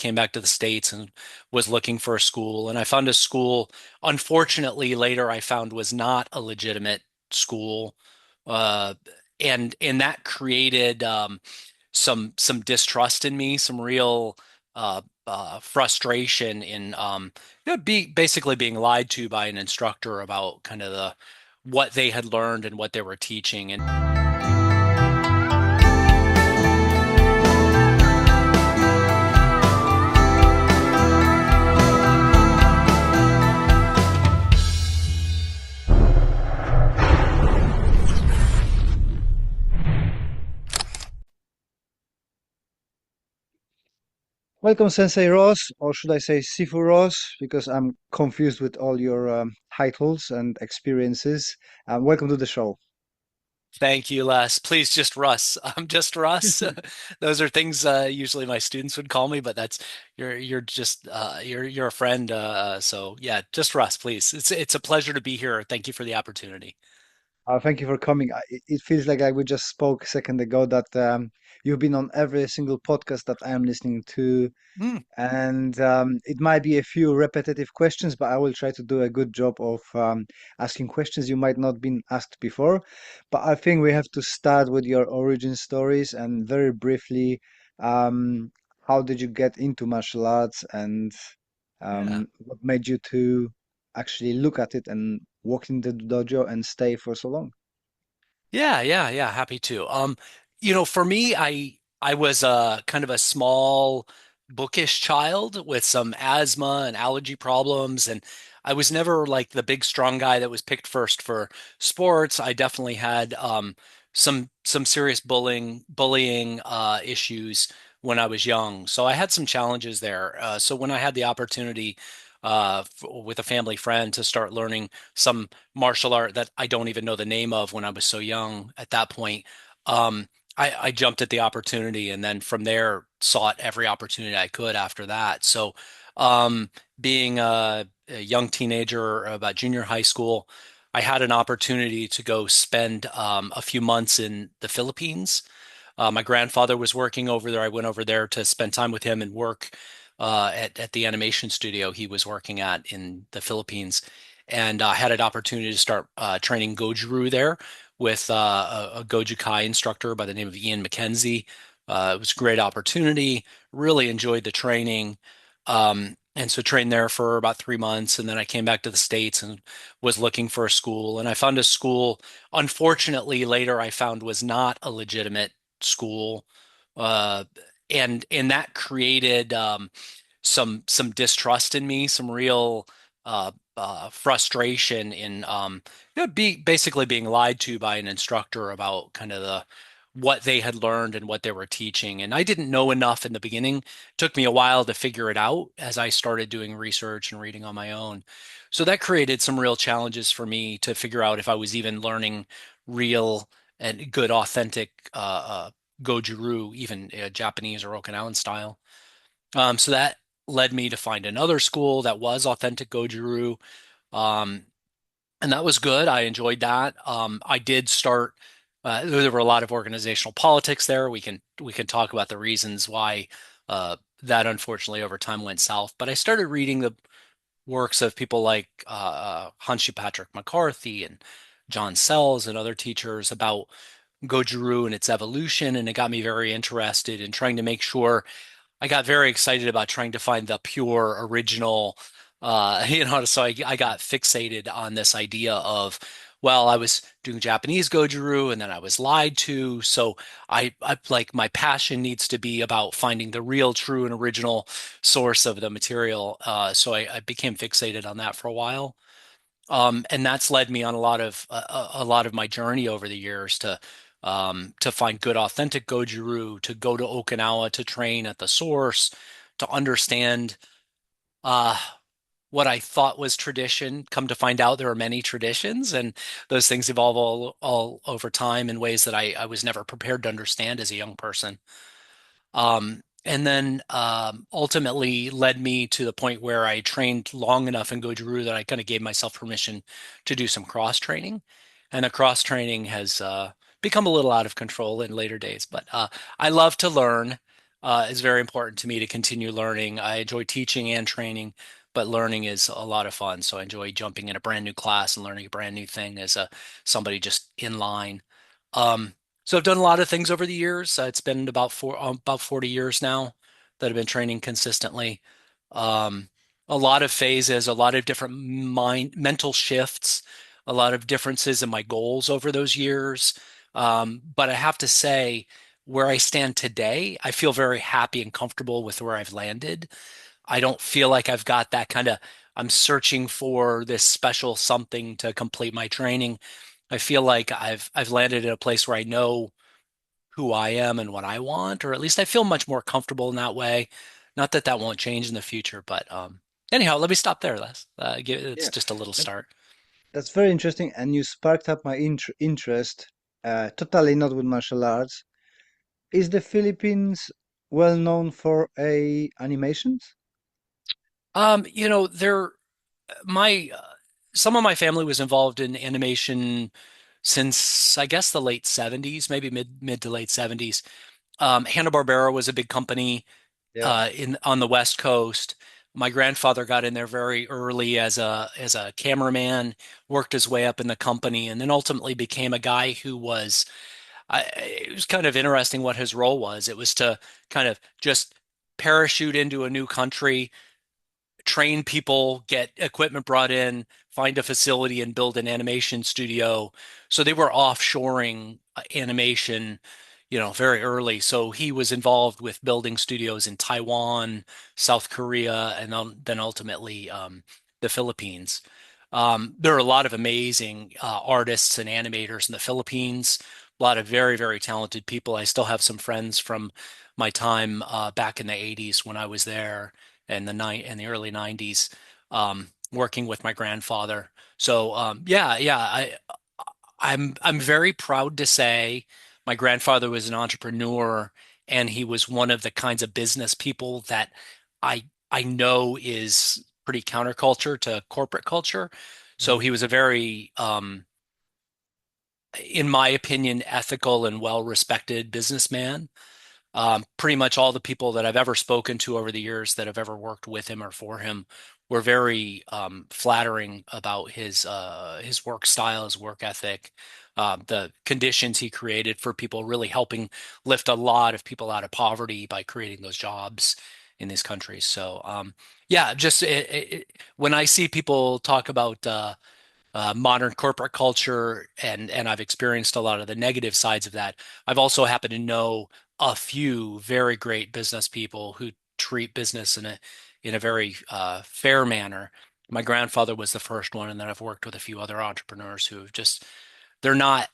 came back to the States and was looking for a school. And I found a school, unfortunately, later I found was not a legitimate school. Uh, and that created some distrust in me, some real frustration in basically being lied to by an instructor about kind of the what they had learned and what they were teaching. And Welcome, Sensei Ross, or should I say Sifu Ross, because I'm confused with all your titles and experiences. Welcome to the show. thank you, Les. Please, just Russ. I'm just Russ. Those are things usually my students would call me, but that's you're just you're a friend. So yeah, just Russ, please. It's a pleasure to be here. Thank you for the opportunity. Thank you for coming. It feels like we just spoke a second ago that you've been on every single podcast that I am listening to. Mm, And it might be a few repetitive questions, but I will try to do a good job of asking questions you might not been asked before. But I think we have to start with your origin stories and very briefly, um, how did you get into martial arts and yeah. what made you to actually look at it and walk in the dojo and stay for so long? Yeah. Happy to. For me, I was kind of a small, bookish child with some asthma and allergy problems, and I was never like the big strong guy that was picked first for sports. I definitely had some serious bullying issues when I was young, so I had some challenges there. So when I had the opportunity with a family friend to start learning some martial art that I don't even know the name of when I was so young at that point. Um, I jumped at the opportunity and then from there sought every opportunity I could after that. So, being a young teenager, about junior high school, I had an opportunity to go spend a few months in the Philippines. My grandfather was working over there. I went over there to spend time with him and work at the animation studio he was working at in the Philippines, and I had an opportunity to start training Goju-Ryu there with a Goju Kai instructor by the name of Iyan Mackenzie. It was a great opportunity. Really enjoyed the training. And so trained there for about 3 months, and then I came back to the States and was looking for a school. And I found a school, unfortunately, later I found was not a legitimate school. Uh, and that created some distrust in me, some real frustration in basically being lied to by an instructor about kind of the what they had learned and what they were teaching. And I didn't know enough in the beginning. It took me a while to figure it out as I started doing research and reading on my own. So that created some real challenges for me to figure out if I was even learning real and good, authentic Goju-Ryu, even Japanese or Okinawan style. So that led me to find another school that was authentic Goju-Ryu. Um, and that was good. I enjoyed that. I did start. There were a lot of organizational politics there. We can talk about the reasons why that unfortunately over time went south. But I started reading the works of people like Hanshi Patrick McCarthy and John Sells and other teachers about Goju-Ryu and its evolution, and it got me very interested in trying to make sure I got very excited about trying to find the pure original, so I got fixated on this idea of, well, I was doing Japanese Goju-Ryu and then I was lied to. So I like my passion needs to be about finding the real, true, and original source of the material. So I became fixated on that for a while. And that's led me on a lot of my journey over the years to find good authentic Goju-Ryu, to go to Okinawa to train at the source, to understand uh, what I thought was tradition. Come to find out there are many traditions, and those things evolve all over time in ways that I was never prepared to understand as a young person. And then ultimately led me to the point where I trained long enough in Goju-Ryu that I kind of gave myself permission to do some cross training. And the cross training has become a little out of control in later days. But I love to learn. is very important to me to continue learning. I enjoy teaching and training, but learning is a lot of fun. So I enjoy jumping in a brand new class and learning a brand new thing as a somebody just in line. Um, so I've done a lot of things over the years. It's been about 40 years now that I've been training consistently. Um, a lot of phases, a lot of different mental shifts, a lot of differences in my goals over those years. But I have to say, where I stand today, I feel very happy and comfortable with where I've landed. I don't feel like I've got that kind of, I'm searching for this special something to complete my training. I feel like I've landed in a place where I know who I am and what I want, or at least I feel much more comfortable in that way. Not that that won't change in the future, but anyhow, let me stop there, Les. It's Yeah, just a little that, start. that's very interesting, and you sparked up my interest. Totally not with martial arts. Is the Philippines well known for a animations? There my some of my family was involved in animation since I guess the late 70s, maybe mid to late 70s. Hanna-Barbera was a big company Yeah. in on the West Coast. My grandfather got in there very early as a cameraman, worked his way up in the company, and then ultimately became a guy who was it was kind of interesting what his role was. It was to kind of just parachute into a new country, train people, get equipment brought in, find a facility and build an animation studio. So they were offshoring animation, very early. So he was involved with building studios in Taiwan, South Korea, and then ultimately the Philippines. There are a lot of amazing artists and animators in the Philippines. A lot of very, very talented people. I still have some friends from my time back in the 80s when I was there and the early 90s, working with my grandfather. So yeah, I'm very proud to say my grandfather was an entrepreneur and he was one of the kinds of business people that I know is pretty counterculture to corporate culture. So Mhm. he was a very in my opinion, ethical and well-respected businessman. Pretty much all the people that I've ever spoken to over the years that have ever worked with him or for him were very flattering about his work style, his work ethic, the conditions he created for people, really helping lift a lot of people out of poverty by creating those jobs in these countries. So yeah, just when I see people talk about modern corporate culture, and I've experienced a lot of the negative sides of that. I've also happened to know a few very great business people who treat business in a very fair manner. My grandfather was the first one, and then I've worked with a few other entrepreneurs who have just they're not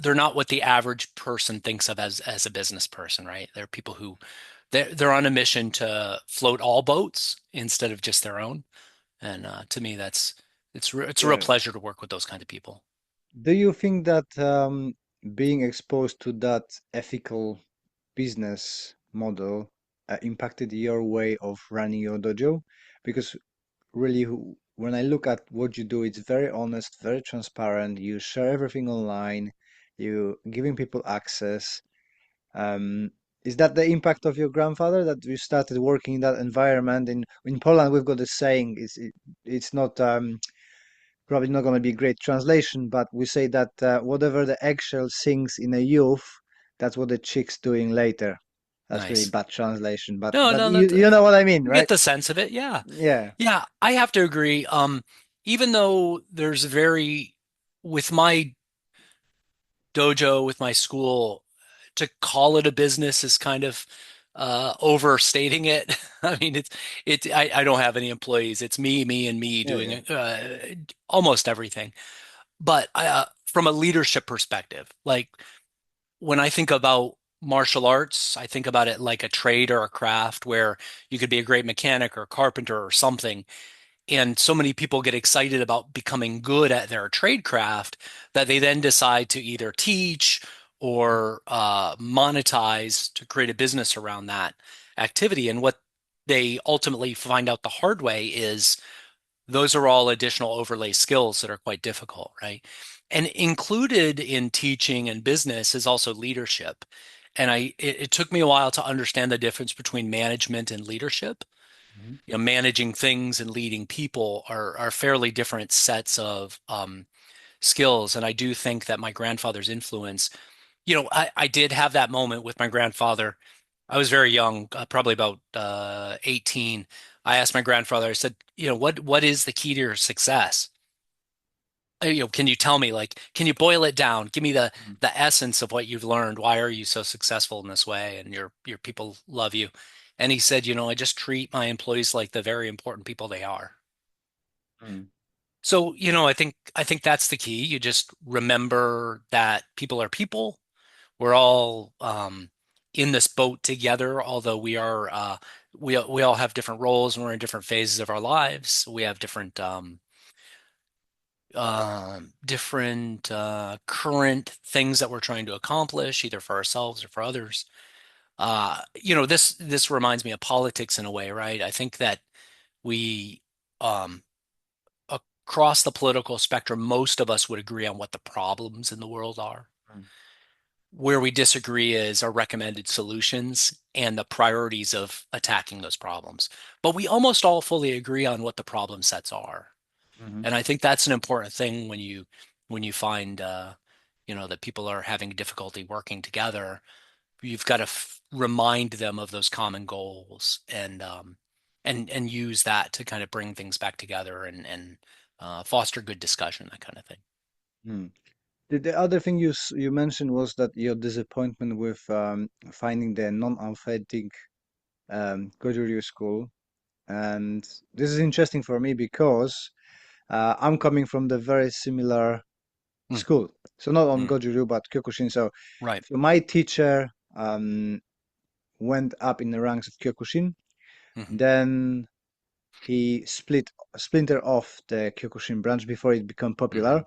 they're not what the average person thinks of as a business person, right? They're people who they're on a mission to float all boats instead of just their own. And to me, it's a real Yeah. pleasure to work with those kind of people. Do you think that being exposed to that ethical business model impacted your way of running your dojo? Because really, when I look at what you do, it's very honest, very transparent. You share everything online. You giving people access. Um, is that the impact of your grandfather that you started working in that environment? In Poland, we've got a saying: it's not probably not going to be a great translation, but we say that whatever the eggshell sings in a youth, that's what the chick's doing later. That's really Nice. bad translation, but No, no, you know what I mean, you right? get the sense of it. Yeah. Yeah, Yeah, I have to agree. Even though there's with my dojo, with my school, to call it a business is kind of overstating it. I mean, I don't have any employees. It's and me yeah, doing yeah, almost everything. But from a leadership perspective, like when I think about martial arts, I think about it like a trade or a craft where you could be a great mechanic or carpenter or something. And so many people get excited about becoming good at their trade craft that they then decide to either teach or monetize to create a business around that activity. And what they ultimately find out the hard way is those are all additional overlay skills that are quite difficult, right? And included in teaching and business is also leadership. And it took me a while to understand the difference between management and leadership. Mhm. Managing things and leading people are fairly different sets of skills. And I do think that my grandfather's influence, I did have that moment with my grandfather. I was very young, probably about 18. I asked my grandfather, I said, what is the key to your success? Can you tell me, like, can you boil it down? Give me the essence of what you've learned. Why are you so successful in this way? And your people love you. And he said, I just treat my employees like the very important people they are. Mm. So, I think that's the key. You just remember that people are people. We're all in this boat together, although we all have different roles and we're in different phases of our lives. We have different current things that we're trying to accomplish, either for ourselves or for others. This reminds me of politics in a way, right? I think that we um, across the political spectrum, most of us would agree on what the problems in the world are. Mm. Where we disagree is our recommended solutions and the priorities of attacking those problems. But we almost all fully agree on what the problem sets are. Mhm. And I think that's an important thing when you find that people are having difficulty working together. You've got to remind them of those common goals and use that to kind of bring things back together and foster good discussion, that kind of thing. Mm. The other thing you mentioned was that your disappointment with finding the non-authentic Goju-Ryu school, and this is interesting for me because I'm coming from the very similar Mm, school. So not on mm, Goju-Ryu but Kyokushin. So, right. so my teacher went up in the ranks of Kyokushin. Hmm. Then he splinter off the Kyokushin branch before it became popular,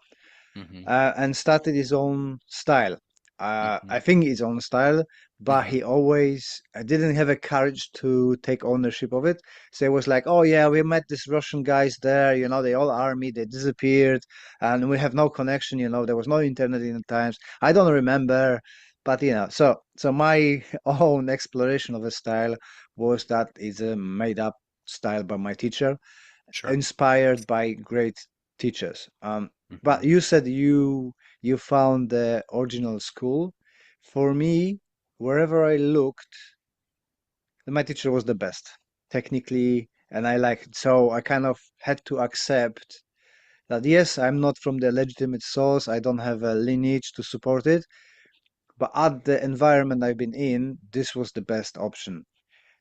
Hmm. Hmm. and started his own style. I Hmm. think his own style, but Hmm. he always didn't have a courage to take ownership of it. So it was like, oh yeah, we met these Russian guys there, they all army, they disappeared, and we have no connection, there was no internet in the times. I don't remember, but so my own exploration of a style was that it's a made up style by my teacher, Sure. inspired by great teachers. But Hmm. you said you found the original school. For me, wherever I looked, my teacher was the best technically, and I liked it. So I kind of had to accept that yes, I'm not from the legitimate source. I don't have a lineage to support it, but at the environment I've been in, this was the best option.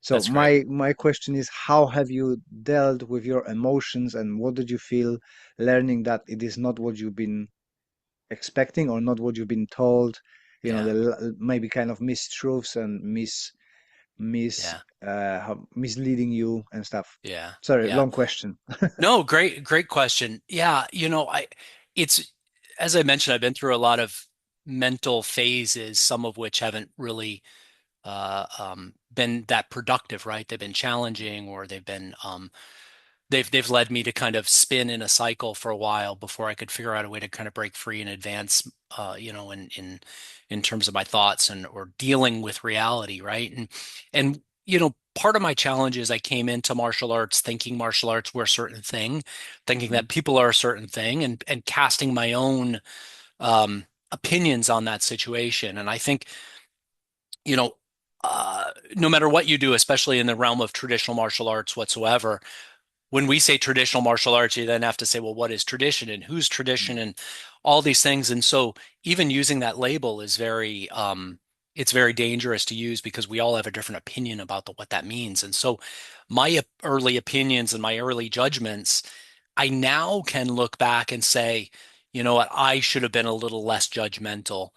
So That's great. my question is, how have you dealt with your emotions, and what did you feel learning that it is not what you've been expecting or not what you've been told? Yeah. Maybe kind of mistruths and Yeah. misleading you and stuff. Yeah. Sorry, Yeah. long question. No, great question. Yeah, it's as I mentioned, I've been through a lot of mental phases, some of which haven't really been that productive, right? They've been challenging, or they've led me to kind of spin in a cycle for a while before I could figure out a way to kind of break free and advance, in terms of my thoughts and or dealing with reality, right? And part of my challenge is I came into martial arts thinking martial arts were a certain thing, thinking Mhm. that people are a certain thing, and casting my own opinions on that situation. And I think, you know, no matter what you do, especially in the realm of traditional martial arts whatsoever, when we say traditional martial arts, you then have to say, well, what is tradition and whose tradition and all these things. And so even using that label is it's very dangerous to use because we all have a different opinion about what that means. And so my early opinions and my early judgments, I now can look back and say, you know what, I should have been a little less judgmental.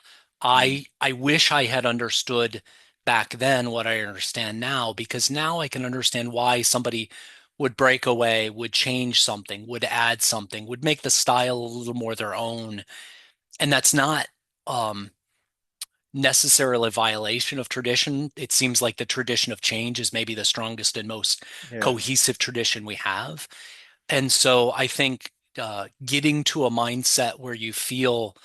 Mm. I wish I had understood back then what I understand now, because now I can understand why somebody would break away, would change something, would add something, would make the style a little more their own. And that's not um, necessarily a violation of tradition. It seems like the tradition of change is maybe the strongest and most Yeah. cohesive tradition we have. And so I think getting to a mindset where you feel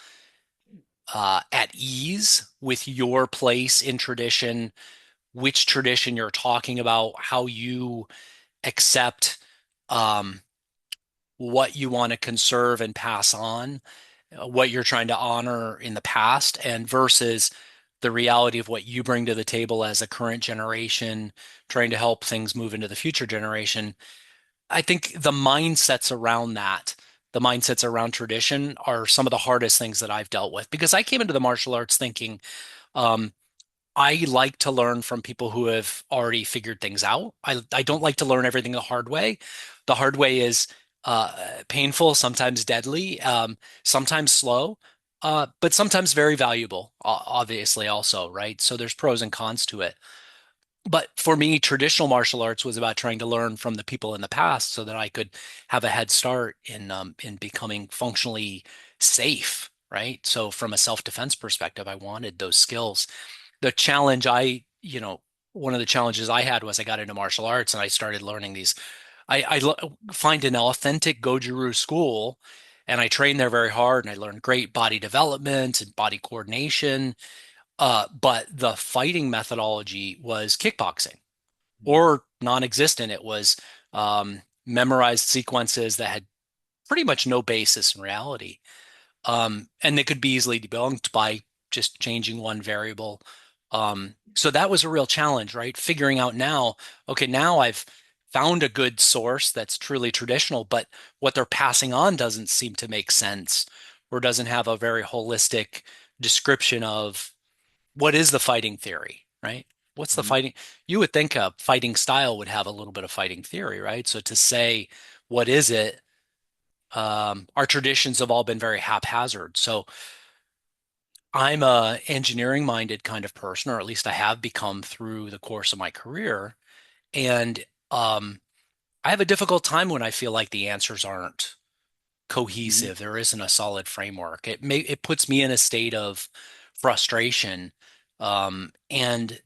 at ease with your place in tradition, which tradition you're talking about, how you accept um, what you want to conserve and pass on, what you're trying to honor in the past, and versus the reality of what you bring to the table as a current generation, trying to help things move into the future generation. I think the mindsets around that, the mindsets around tradition are some of the hardest things that I've dealt with because I came into the martial arts thinking, um, I like to learn from people who have already figured things out. I don't like to learn everything the hard way. The hard way is painful, sometimes deadly, sometimes slow, but sometimes very valuable, obviously, also, right? So there's pros and cons to it. But for me, traditional martial arts was about trying to learn from the people in the past so that I could have a head start in becoming functionally safe, right? So from a self-defense perspective, I wanted those skills. The challenge one of the challenges I had was I got into martial arts and I started learning these. Find an authentic Goju-Ryu school and I trained there very hard and I learned great body development and body coordination. But the fighting methodology was kickboxing or non-existent. It was memorized sequences that had pretty much no basis in reality. And they could be easily debunked by just changing one variable. So that was a real challenge, right? Figuring out now, okay, now I've found a good source that's truly traditional, but what they're passing on doesn't seem to make sense or doesn't have a very holistic description of what is the fighting theory, right? What's the Mhm. fighting? You would think a fighting style would have a little bit of fighting theory, right? So to say, what is it? Our traditions have all been very haphazard. So I'm a engineering minded kind of person, or at least I have become through the course of my career. And um, I have a difficult time when I feel like the answers aren't Mhm. cohesive. There isn't a solid framework. It puts me in a state of frustration. And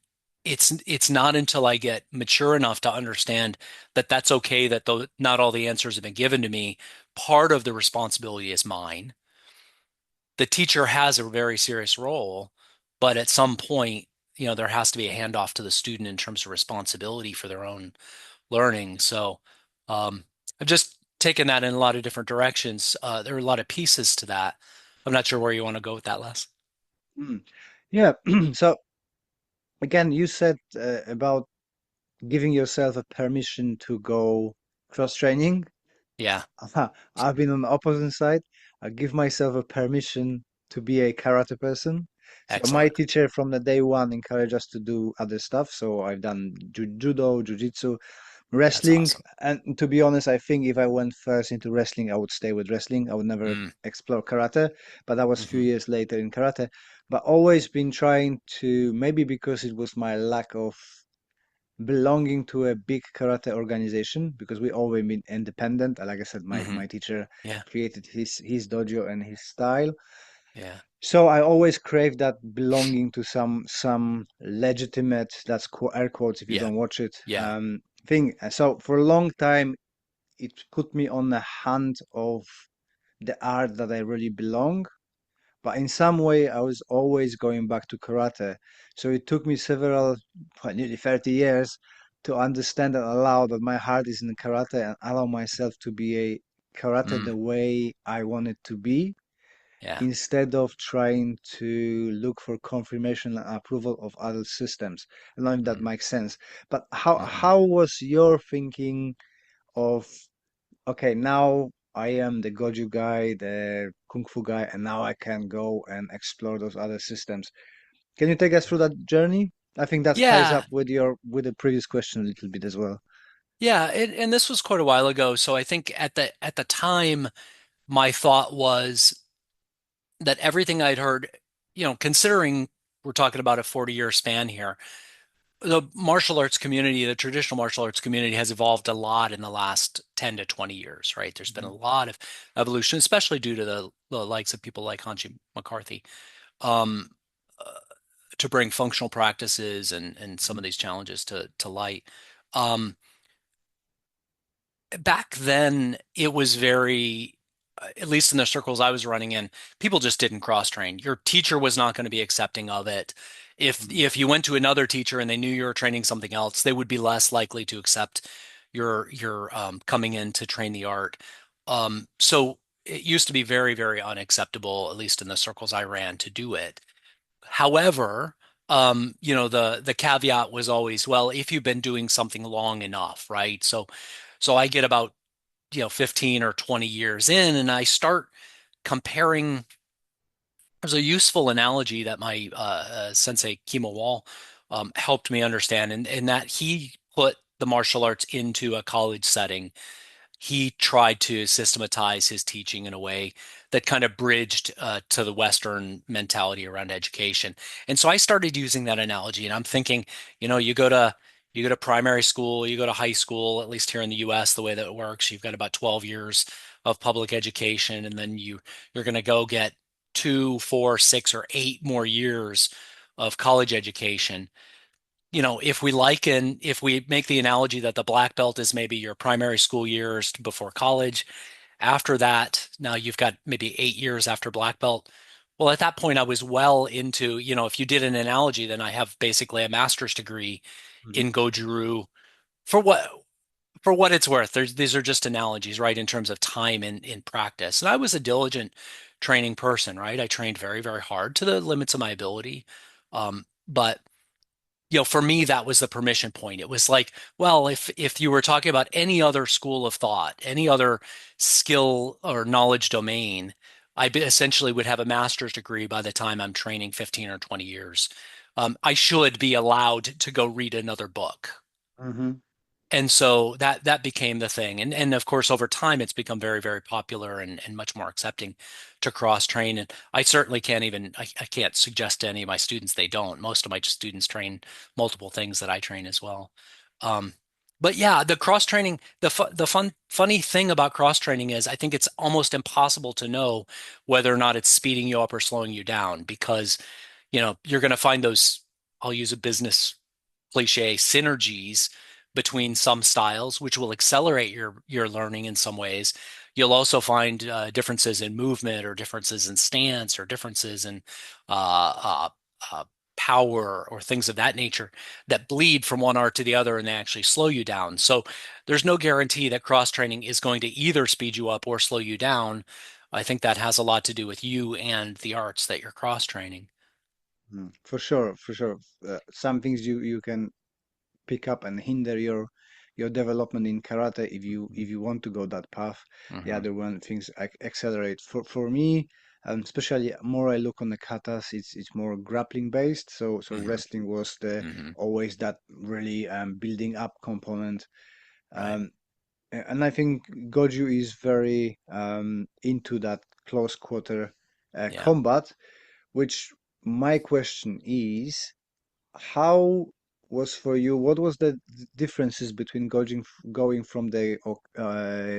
it's not until I get mature enough to understand that that's okay, that not all the answers have been given to me. Part of the responsibility is mine. The teacher has a very serious role, but at some point, there has to be a handoff to the student in terms of responsibility for their own learning. So um, I've just taken that in a lot of different directions. There are a lot of pieces to that. I'm not sure where you want to go with that, Les. Mm. Yeah. So again, you said about giving yourself a permission to go cross training. Yeah, I've been on the opposite side. I give myself a permission to be a karate person. So my excellent. teacher from the day one encouraged us to do other stuff. So I've done judo, jujitsu, That's wrestling. awesome. And to be honest, I think if I went first into wrestling, I would stay with wrestling. I would never Mm, explore karate. But that was a few hmm years later in karate. But always been trying to, maybe because it was my lack of belonging to a big karate organization, because we always been independent. Like I said, my, hmm my teacher Yeah, created his dojo and his style. yeah, So I always crave that belonging to some legitimate, that's air quotes if you yeah, don't watch it, yeah. thing. So for a long time, it put me on the hunt of the art that I really belong. But in some way, I was always going back to karate. So it took me nearly 30 years to understand and allow that my heart is in karate and allow myself to be a karate Mm, the way I want it to be, yeah. instead of trying to look for confirmation and approval of other systems. I don't know if that Mm, makes sense. But how hmm how was your thinking of, okay, now I am the Goju guy, the Kung Fu guy, and now I can go and explore those other systems. Can you take us through that journey? I think that ties Yeah, up with your with the previous question a little bit as well. yeah. And this was quite a while ago. So I think at the time, my thought was that everything I'd heard, considering we're talking about a 40-year span here, the martial arts community, the traditional martial arts community has evolved a lot in the last 10 to 20 years, right? There's been a Mhm, lot of evolution, especially due to the likes of people like Hanji McCarthy, um, uh, to bring functional practices and some of mhm, these challenges to light. Um, Back then, it was very at least in the circles I was running in, people just didn't cross train. Your teacher was not going to be accepting of it. Mm, If you went to another teacher and they knew you were training something else, they would be less likely to accept your coming in to train the art. So it used to be very, very unacceptable, at least in the circles I ran, to do it. However, the caveat was always, well, if you've been doing something long enough, right? So I get about 15 or 20 years in, and I start comparing. There's a useful analogy that my sensei Kimo Wall helped me understand, and that he put the martial arts into a college setting. He tried to systematize his teaching in a way that kind of bridged to the Western mentality around education. And so I started using that analogy, and I'm thinking, you go to primary school, you go to high school, at least here in the US, the way that it works, you've got about 12 years of public education, and then you're going to go get 2, 4, 6, or 8 more years of college education. If we make the analogy that the black belt is maybe your primary school years before college, after that, now you've got maybe 8 years after black belt. Well, at that point, I was well into, if you did an analogy, then I have basically a master's degree mhm, in Goju-Ryu for what it's worth. These are just analogies, right, in terms of time in practice. And I was a diligent training person, right? I trained very, very hard to the limits of my ability. But for me, that was the permission point. It was like, well, if you were talking about any other school of thought, any other skill or knowledge domain, essentially would have a master's degree by the time I'm training 15 or 20 years. I should be allowed to go read another book. mhm, And so that became the thing. And of course, over time, it's become very, very popular and much more accepting to cross train. And I certainly I can't suggest to any of my students they don't. Most of my students train multiple things that I train as well. Um, but yeah, the cross training, funny thing about cross training is I think it's almost impossible to know whether or not it's speeding you up or slowing you down because, you're going to find those, I'll use a business cliche, synergies between some styles, which will accelerate your learning in some ways. You'll also find differences in movement or differences in stance or differences in uh, uh, uh, power or things of that nature that bleed from one art to the other and they actually slow you down. So there's no guarantee that cross training is going to either speed you up or slow you down. I think that has a lot to do with you and the arts that you're cross training. mm. For sure, for sure. Some things you can pick up and hinder your development in karate if you want to go that path. The Hmm. other one things accelerate. For me, especially more I look on the katas, it's more grappling based. So Hmm. wrestling was the Hmm. always that really building up component. Right. Um, and I think Goju is very into that close quarter Yeah. combat, which my question is how was for you, what was the differences between going from the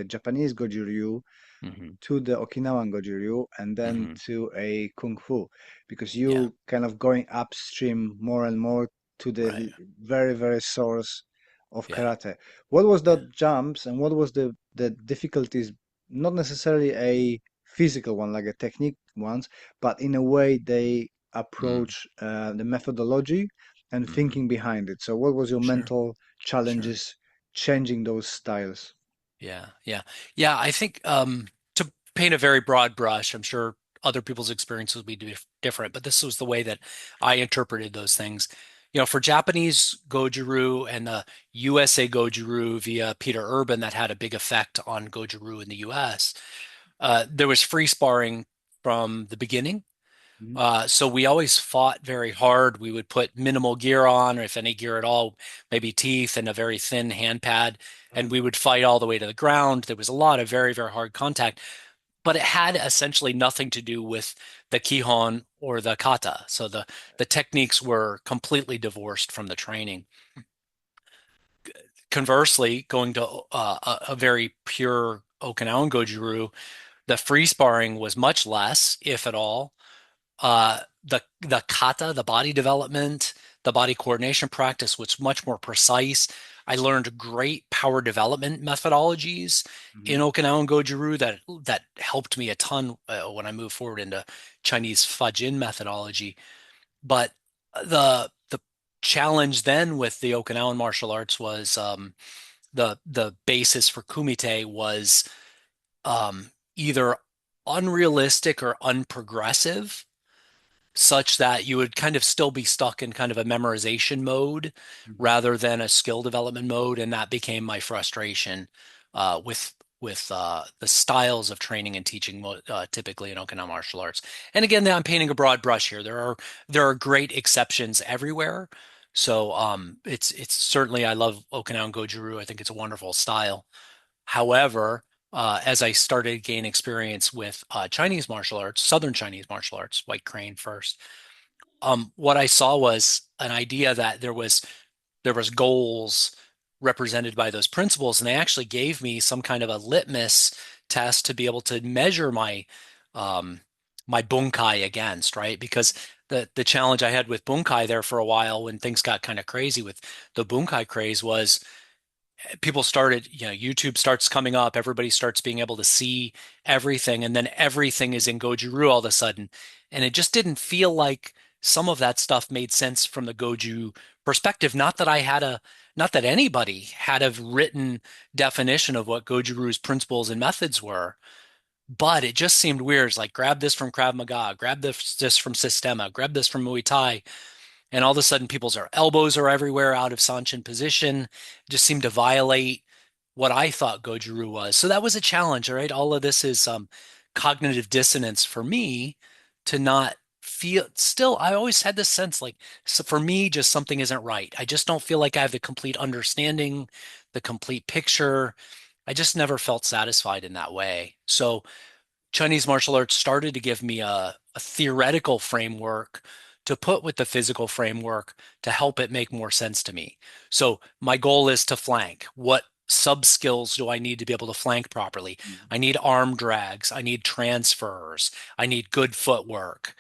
Japanese Goju-Ryu Hmm. to the Okinawan Goju-Ryu and then Hmm. to a Kung Fu? Because Yeah. you kind of going upstream more and more to the Right. very, very source of Yeah. karate. What was Yeah. the jumps and what was the difficulties? Not necessarily a physical one, like a technique ones, but in a way they Mm. approach the methodology and Hmm. thinking behind it. So, what was your Sure. mental Sure. challenges changing those styles? Yeah. Yeah. Yeah. I think to paint a very broad brush, I'm sure other people's experiences will be different, but this was the way that I interpreted those things. For Japanese Goju-Ryu and the USA Goju-Ryu via Peter Urban that had a big effect on Goju-Ryu in the US, there was free sparring from the beginning. Mhm. So we always fought very hard. We would put minimal gear on, or if any gear at all, maybe teeth and a very thin hand pad, and Mm. we would fight all the way to the ground. There was a lot of very, very hard contact, but it had essentially nothing to do with the kihon or the kata. So the techniques were completely divorced from the training. Conversely, going to a very pure Okinawan Goju-Ryu, the free sparring was much less, if at all. The kata, the body development, the body coordination practice was much more precise. I learned great power development methodologies in Mhm. Okinawan Goju-Ryu that helped me a ton when I moved forward into Chinese Fajin methodology. But the challenge then with the Okinawan martial arts was the basis for kumite was either unrealistic or unprogressive, such that you would kind of still be stuck in kind of a memorization mode Mhm. rather than a skill development mode, and that became my frustration with the styles of training and teaching typically in Okinawa martial arts. And again, I'm painting a broad brush here. There are great exceptions everywhere. So it's certainly I love Okinawan Goju-Ryu. I think it's a wonderful style. However, as I started to gain experience with Chinese martial arts, Southern Chinese martial arts, White Crane first, what I saw was an idea that there was goals represented by those principles, and they actually gave me some kind of a litmus test to be able to measure um, my bunkai against, right? Because the challenge I had with bunkai there for a while when things got kind of crazy with the bunkai craze was people started, YouTube starts coming up, everybody starts being able to see everything, and then everything is in Goju-Ryu all of a sudden. And it just didn't feel like some of that stuff made sense from the Goju perspective. Not that anybody had a written definition of what Goju-Ryu's principles and methods were, but it just seemed weird. It's like grab this from Krav Maga, grab this from Sistema, grab this from Muay Thai, and all of a sudden people's elbows are everywhere out of Sanchin position. It just seemed to violate what I thought Goju-Ryu was. So that was a challenge, all right? All of this is cognitive dissonance for me to not feel still. I always had this sense like, so for me, just something isn't right. I just don't feel like I have the complete understanding, the complete picture. I just never felt satisfied in that way. So Chinese martial arts started to give me a theoretical framework to put with the physical framework to help it make more sense to me. So my goal is to flank. What sub skills do I need to be able to flank properly? Mhm. I need arm drags. I need transfers. I need good footwork.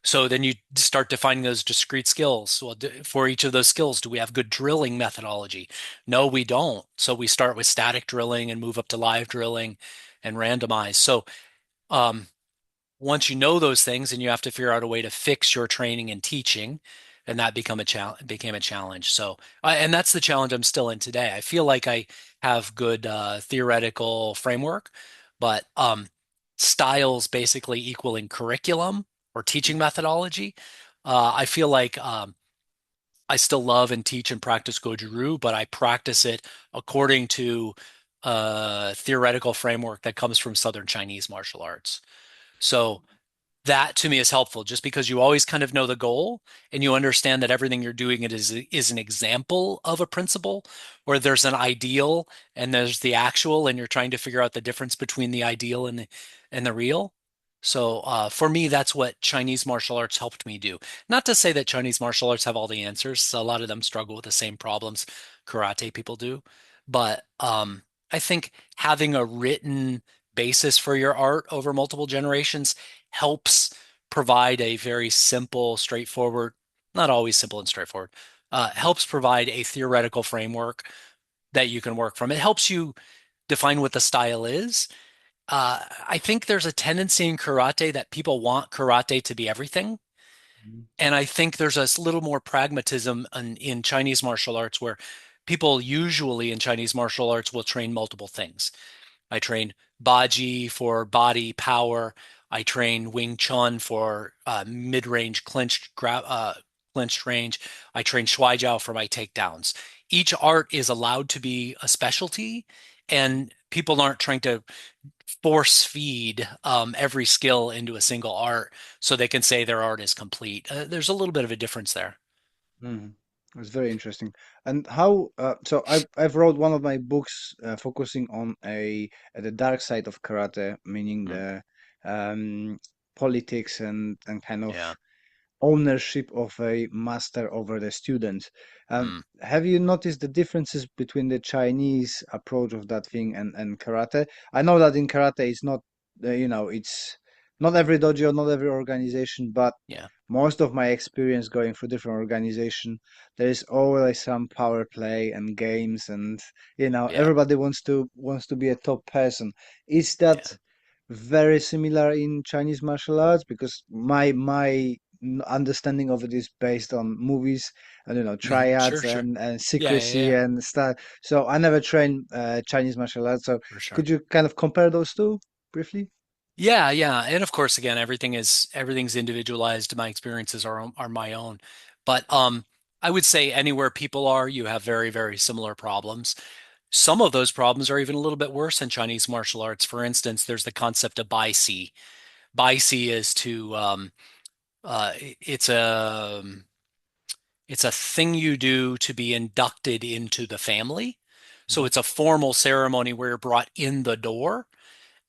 So then you start defining those discrete skills. Well, for each of those skills, do we have good drilling methodology? No, we don't. So we start with static drilling and move up to live drilling and randomize. So um, once you know those things, and you have to figure out a way to fix your training and teaching, and that became a challenge. So, and that's the challenge I'm still in today. I feel like I have good theoretical framework, but styles basically equaling curriculum or teaching methodology. I feel like I still love and teach and practice Goju-Ryu, but I practice it according to a theoretical framework that comes from Southern Chinese martial arts. So that to me is helpful just because you always kind of know the goal and you understand that everything you're doing is an example of a principle, where there's an ideal and there's the actual, and you're trying to figure out the difference between the ideal and the real. So for me, that's what Chinese martial arts helped me do. Not to say that Chinese martial arts have all the answers. A lot of them struggle with the same problems karate people do. But I think having a written basis for your art over multiple generations helps provide a very simple, straightforward, not always simple and straightforward, helps provide a theoretical framework that you can work from. It helps you define what the style is. I think there's a tendency in karate that people want karate to be everything. Mhm. And I think there's a little more pragmatism in Chinese martial arts where people usually in Chinese martial arts will train multiple things. I train Baji for body power. I train Wing Chun for mid-range clinched range. I train Shuai Jiao for my takedowns. Each art is allowed to be a specialty, and people aren't trying to force feed every skill into a single art so they can say their art is complete. There's a little bit of a difference there. Mhm. It's very interesting. And how, so I've wrote one of my books focusing on the dark side of karate, meaning Mm, the politics and kind of yeah. ownership of a master over the students. Mm, Have you noticed the differences between the Chinese approach of that thing and karate? I know that in karate it's not, it's not every dojo, not every organization, but yeah. most of my experience going through different organization, there is always some power play and games, and Yeah, everybody wants to be a top person. Is yeah. that very similar in Chinese martial arts? Because my understanding of it is based on movies and Sure, triads sure. and Yeah, yeah, secrecy yeah, and stuff. So I never trained Chinese martial arts. So for sure. could you kind of compare those two briefly? Yeah, yeah. And of course, again, everything's individualized. My experiences are my own. But I would say anywhere people are, you have very, very similar problems. Some of those problems are even a little bit worse in Chinese martial arts. For instance, there's the concept of bai si. Bai si is to uh, it's a it's a thing you do to be inducted into the family. So Hmm. it's a formal ceremony where you're brought in the door.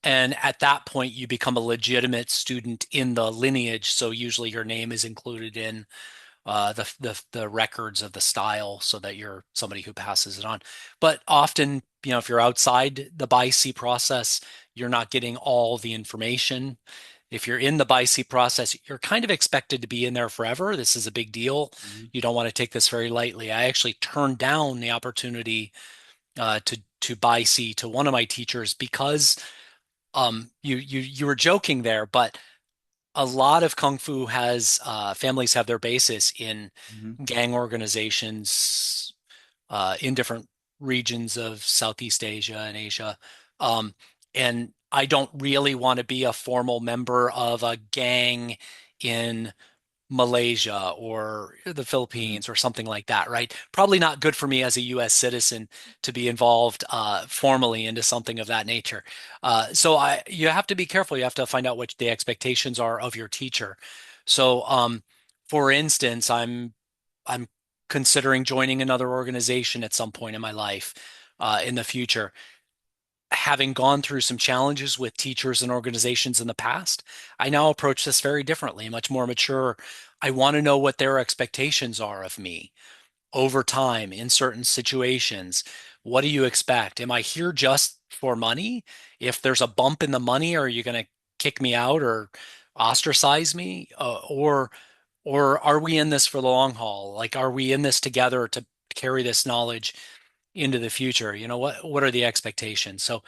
And at that point, you become a legitimate student in the lineage. So usually your name is included in the records of the style so that you're somebody who passes it on. But often, if you're outside the BIC process, you're not getting all the information. If you're in the BIC process, you're kind of expected to be in there forever. This is a big deal. Hmm. You don't want to take this very lightly. I actually turned down the opportunity to BIC to one of my teachers because you were joking there, but a lot of kung fu has families have their basis in Hmm. gang organizations in different regions of Southeast Asia and Asia. Um, and I don't really want to be a formal member of a gang in Malaysia or the Hmm. Philippines or something like that, right? Probably not good for me as a US citizen to be involved formally into something of that nature. You have to be careful. You have to find out what the expectations are of your teacher. So, for instance, I'm considering joining another organization at some point in my life in the future. Having gone through some challenges with teachers and organizations in the past, I now approach this very differently, much more mature. I want to know what their expectations are of me over time in certain situations. What do you expect? Am I here just for money? If there's a bump in the money, are you going to kick me out or ostracize me? Or are we in this for the long haul? Like, are we in this together to carry this knowledge into the future? What are the expectations? So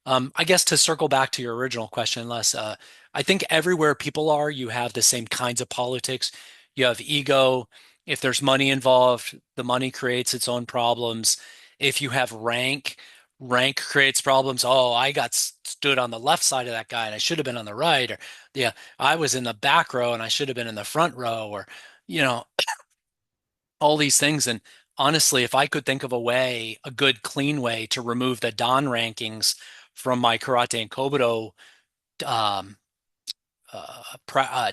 I guess to circle back to your original question, Les, I think everywhere people are, you have the same kinds of politics. You have ego. If there's money involved, the money creates its own problems. If you have rank, rank creates problems. Oh, I got stood on the left side of that guy and I should have been on the right. Or, yeah, I was in the back row and I should have been in the front row. Or, you know, all these things. And honestly, if I could think of a good, clean way to remove the Dan rankings from my karate and Kobudo um,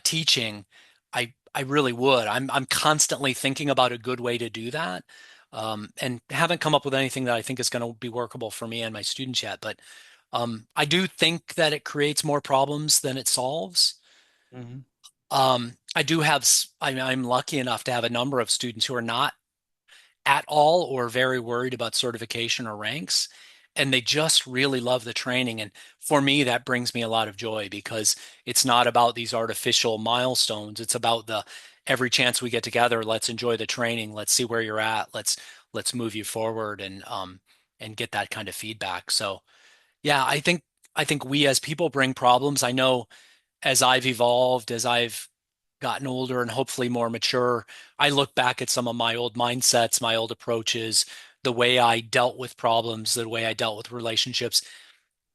teaching, I really would. I'm constantly thinking about a good way to do that, and haven't come up with anything that I think is going to be workable for me and my students yet. But I do think that it creates more problems than it solves. Hmm. I do have, I'm lucky enough to have a number of students who are not at all or very worried about certification or ranks. And they just really love the training. And for me, that brings me a lot of joy because it's not about these artificial milestones. It's about the every chance we get together, let's enjoy the training. Let's see where you're at. Let's move you forward and get that kind of feedback. So yeah, I think we as people bring problems. I know as I've evolved, as I've gotten older and hopefully more mature, I look back at some of my old mindsets, my old approaches, the way I dealt with problems, the way I dealt with relationships,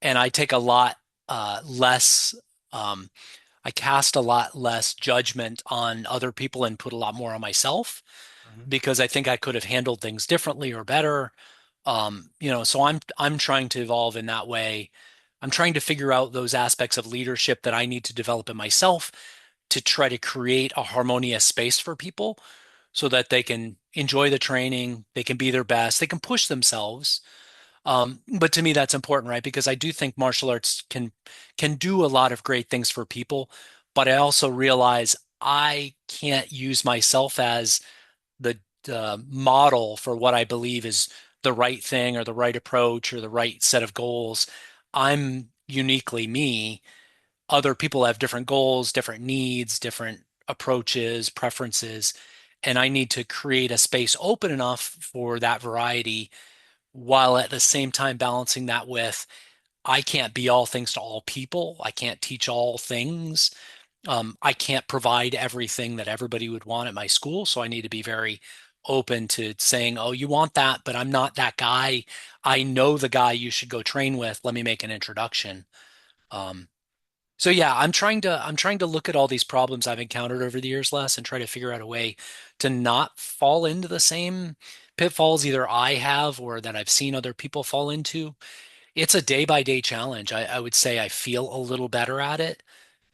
and I take a lot less, um, I cast a lot less judgment on other people and put a lot more on myself Hmm. because I think I could have handled things differently or better. So I'm trying to evolve in that way. I'm trying to figure out those aspects of leadership that I need to develop in myself to try to create a harmonious space for people so that they can enjoy the training, they can be their best, they can push themselves. But to me, that's important, right? Because I do think martial arts can do a lot of great things for people, but I also realize I can't use myself as the model for what I believe is the right thing or the right approach or the right set of goals. I'm uniquely me. Other people have different goals, different needs, different approaches, preferences, and I need to create a space open enough for that variety while at the same time balancing that with I can't be all things to all people. I can't teach all things. I can't provide everything that everybody would want at my school. So I need to be very open to saying, oh, you want that, but I'm not that guy. I know the guy you should go train with. Let me make an introduction. Um, so yeah, I'm trying to look at all these problems I've encountered over the years, Les, and try to figure out a way to not fall into the same pitfalls either I have or that I've seen other people fall into. It's a day by day challenge. I would say I feel a little better at it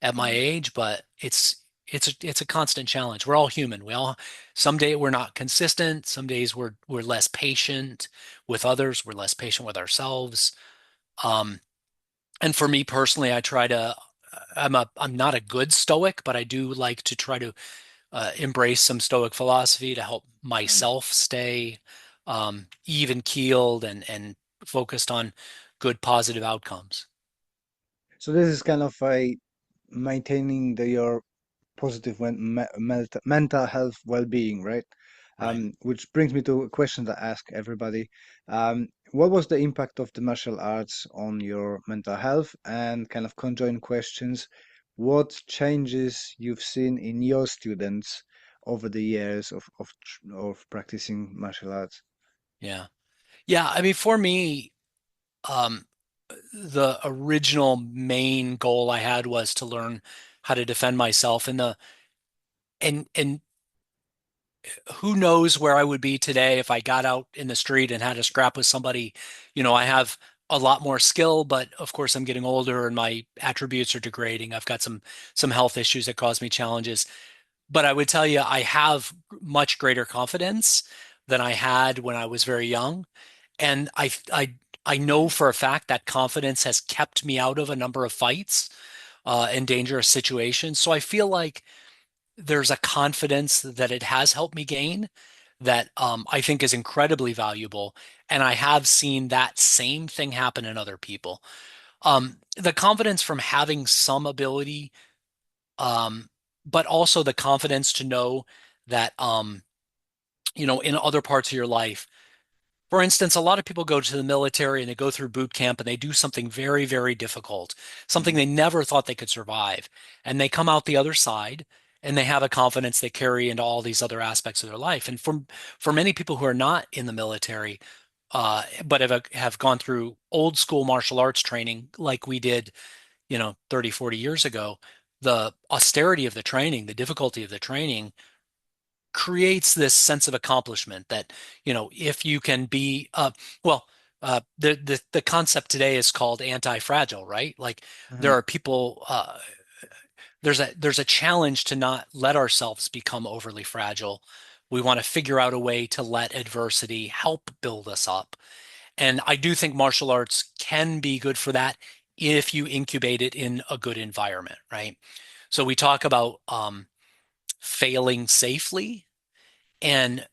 at my Mm. age, but it's a constant challenge. We're all human. We all some day we're not consistent. Some days we're less patient with others. We're less patient with ourselves. Um, and for me personally, I try to. I'm not a good stoic, but I do like to try to embrace some stoic philosophy to help Mm. myself stay even keeled and focused on good positive outcomes. So this is kind of a maintaining your positive mental health well-being, right? Right. Which brings me to a question that I ask everybody. What was the impact of the martial arts on your mental health? And kind of conjoined questions, what changes you've seen in your students over the years of practicing martial arts? Yeah. Yeah. I mean, for me, um, the original main goal I had was to learn how to defend myself and who knows where I would be today if I got out in the street and had a scrap with somebody. I have a lot more skill, but of course I'm getting older and my attributes are degrading. I've got some health issues that cause me challenges. But I would tell you I have much greater confidence than I had when I was very young. And I know for a fact that confidence has kept me out of a number of fights and dangerous situations. So I feel like there's a confidence that it has helped me gain that I think is incredibly valuable. And I have seen that same thing happen in other people. The confidence from having some ability, um, but also the confidence to know that, in other parts of your life, for instance, a lot of people go to the military and they go through boot camp and they do something very, very difficult, something Mhm. they never thought they could survive. And they come out the other side and they have a confidence they carry into all these other aspects of their life. And for many people who are not in the military, but have gone through old school martial arts training like we did, 30, 40 years ago, the austerity of the training, the difficulty of the training creates this sense of accomplishment that, if you can be, well, the concept today is called anti-fragile, right? Like there Mhm. are people, there's a challenge to not let ourselves become overly fragile. We want to figure out a way to let adversity help build us up. And I do think martial arts can be good for that if you incubate it in a good environment, right? So we talk about failing safely and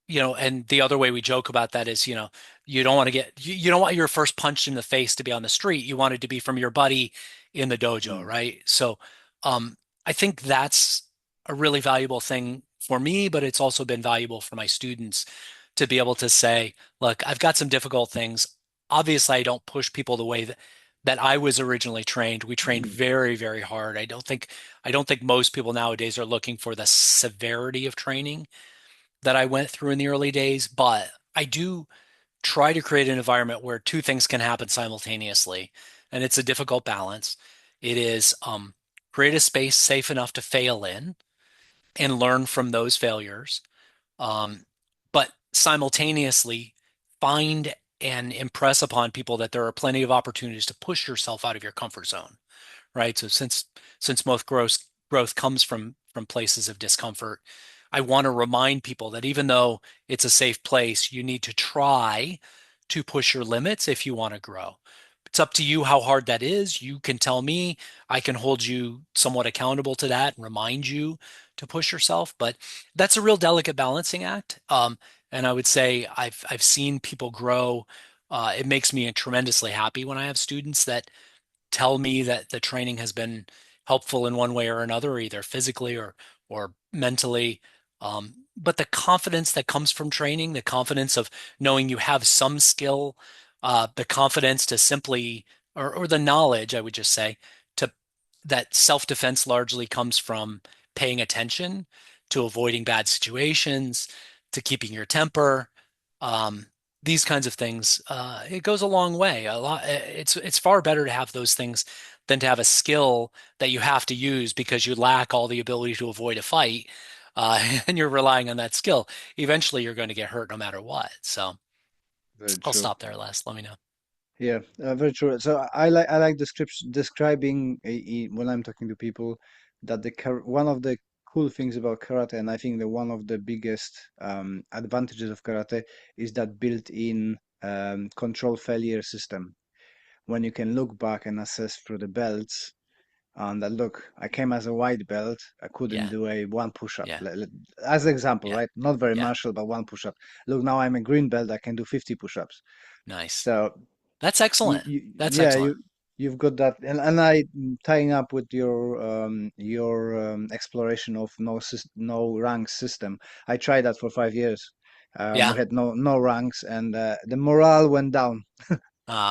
and the other way we joke about that is, you don't want to you don't want your first punch in the face to be on the street. You want it to be from your buddy in the dojo, Mm. right? So, um, I think that's a really valuable thing for me, but it's also been valuable for my students to be able to say, look, I've got some difficult things. Obviously, I don't push people the way that I was originally trained. We trained Mhm. very, very hard. I don't think most people nowadays are looking for the severity of training that I went through in the early days, but I do try to create an environment where two things can happen simultaneously, and it's a difficult balance. It is create a space safe enough to fail in and learn from those failures, um, but simultaneously find and impress upon people that there are plenty of opportunities to push yourself out of your comfort zone, right? So since most growth comes from places of discomfort, I want to remind people that even though it's a safe place, you need to try to push your limits if you want to grow. It's up to you how hard that is. You can tell me, I can hold you somewhat accountable to that and remind you to push yourself, but that's a real delicate balancing act. And I would say I've seen people grow. It makes me tremendously happy when I have students that tell me that the training has been helpful in one way or another, either physically or mentally. But the confidence that comes from training, the confidence of knowing you have some skill, the confidence to simply, or the knowledge, I would just say, to that self-defense largely comes from paying attention to avoiding bad situations, to keeping your temper. Um, these kinds of things, it goes a long way. A lot, it's far better to have those things than to have a skill that you have to use because you lack all the ability to avoid a fight, and you're relying on that skill. Eventually, you're going to get hurt no matter what. So Very I'll true. stop there, Les. Let me know. Yeah, very true. So I like describing when I'm talking to people that one of the cool things about karate, and I think that one of the biggest advantages of karate is that built-in control failure system. When you can look back and assess through the belts, and that look, I came as a white belt, I couldn't Yeah, do a one push-up. yeah, As example, yeah, right? Not very yeah. martial, but one push-up. Look, now I'm a green belt, I can do 50 push-ups. Nice. So That's excellent. That's yeah, excellent. you've got that, and tying up with your exploration of no ranks system. I tried that for 5 years. We Yeah. had no ranks, and the morale went down.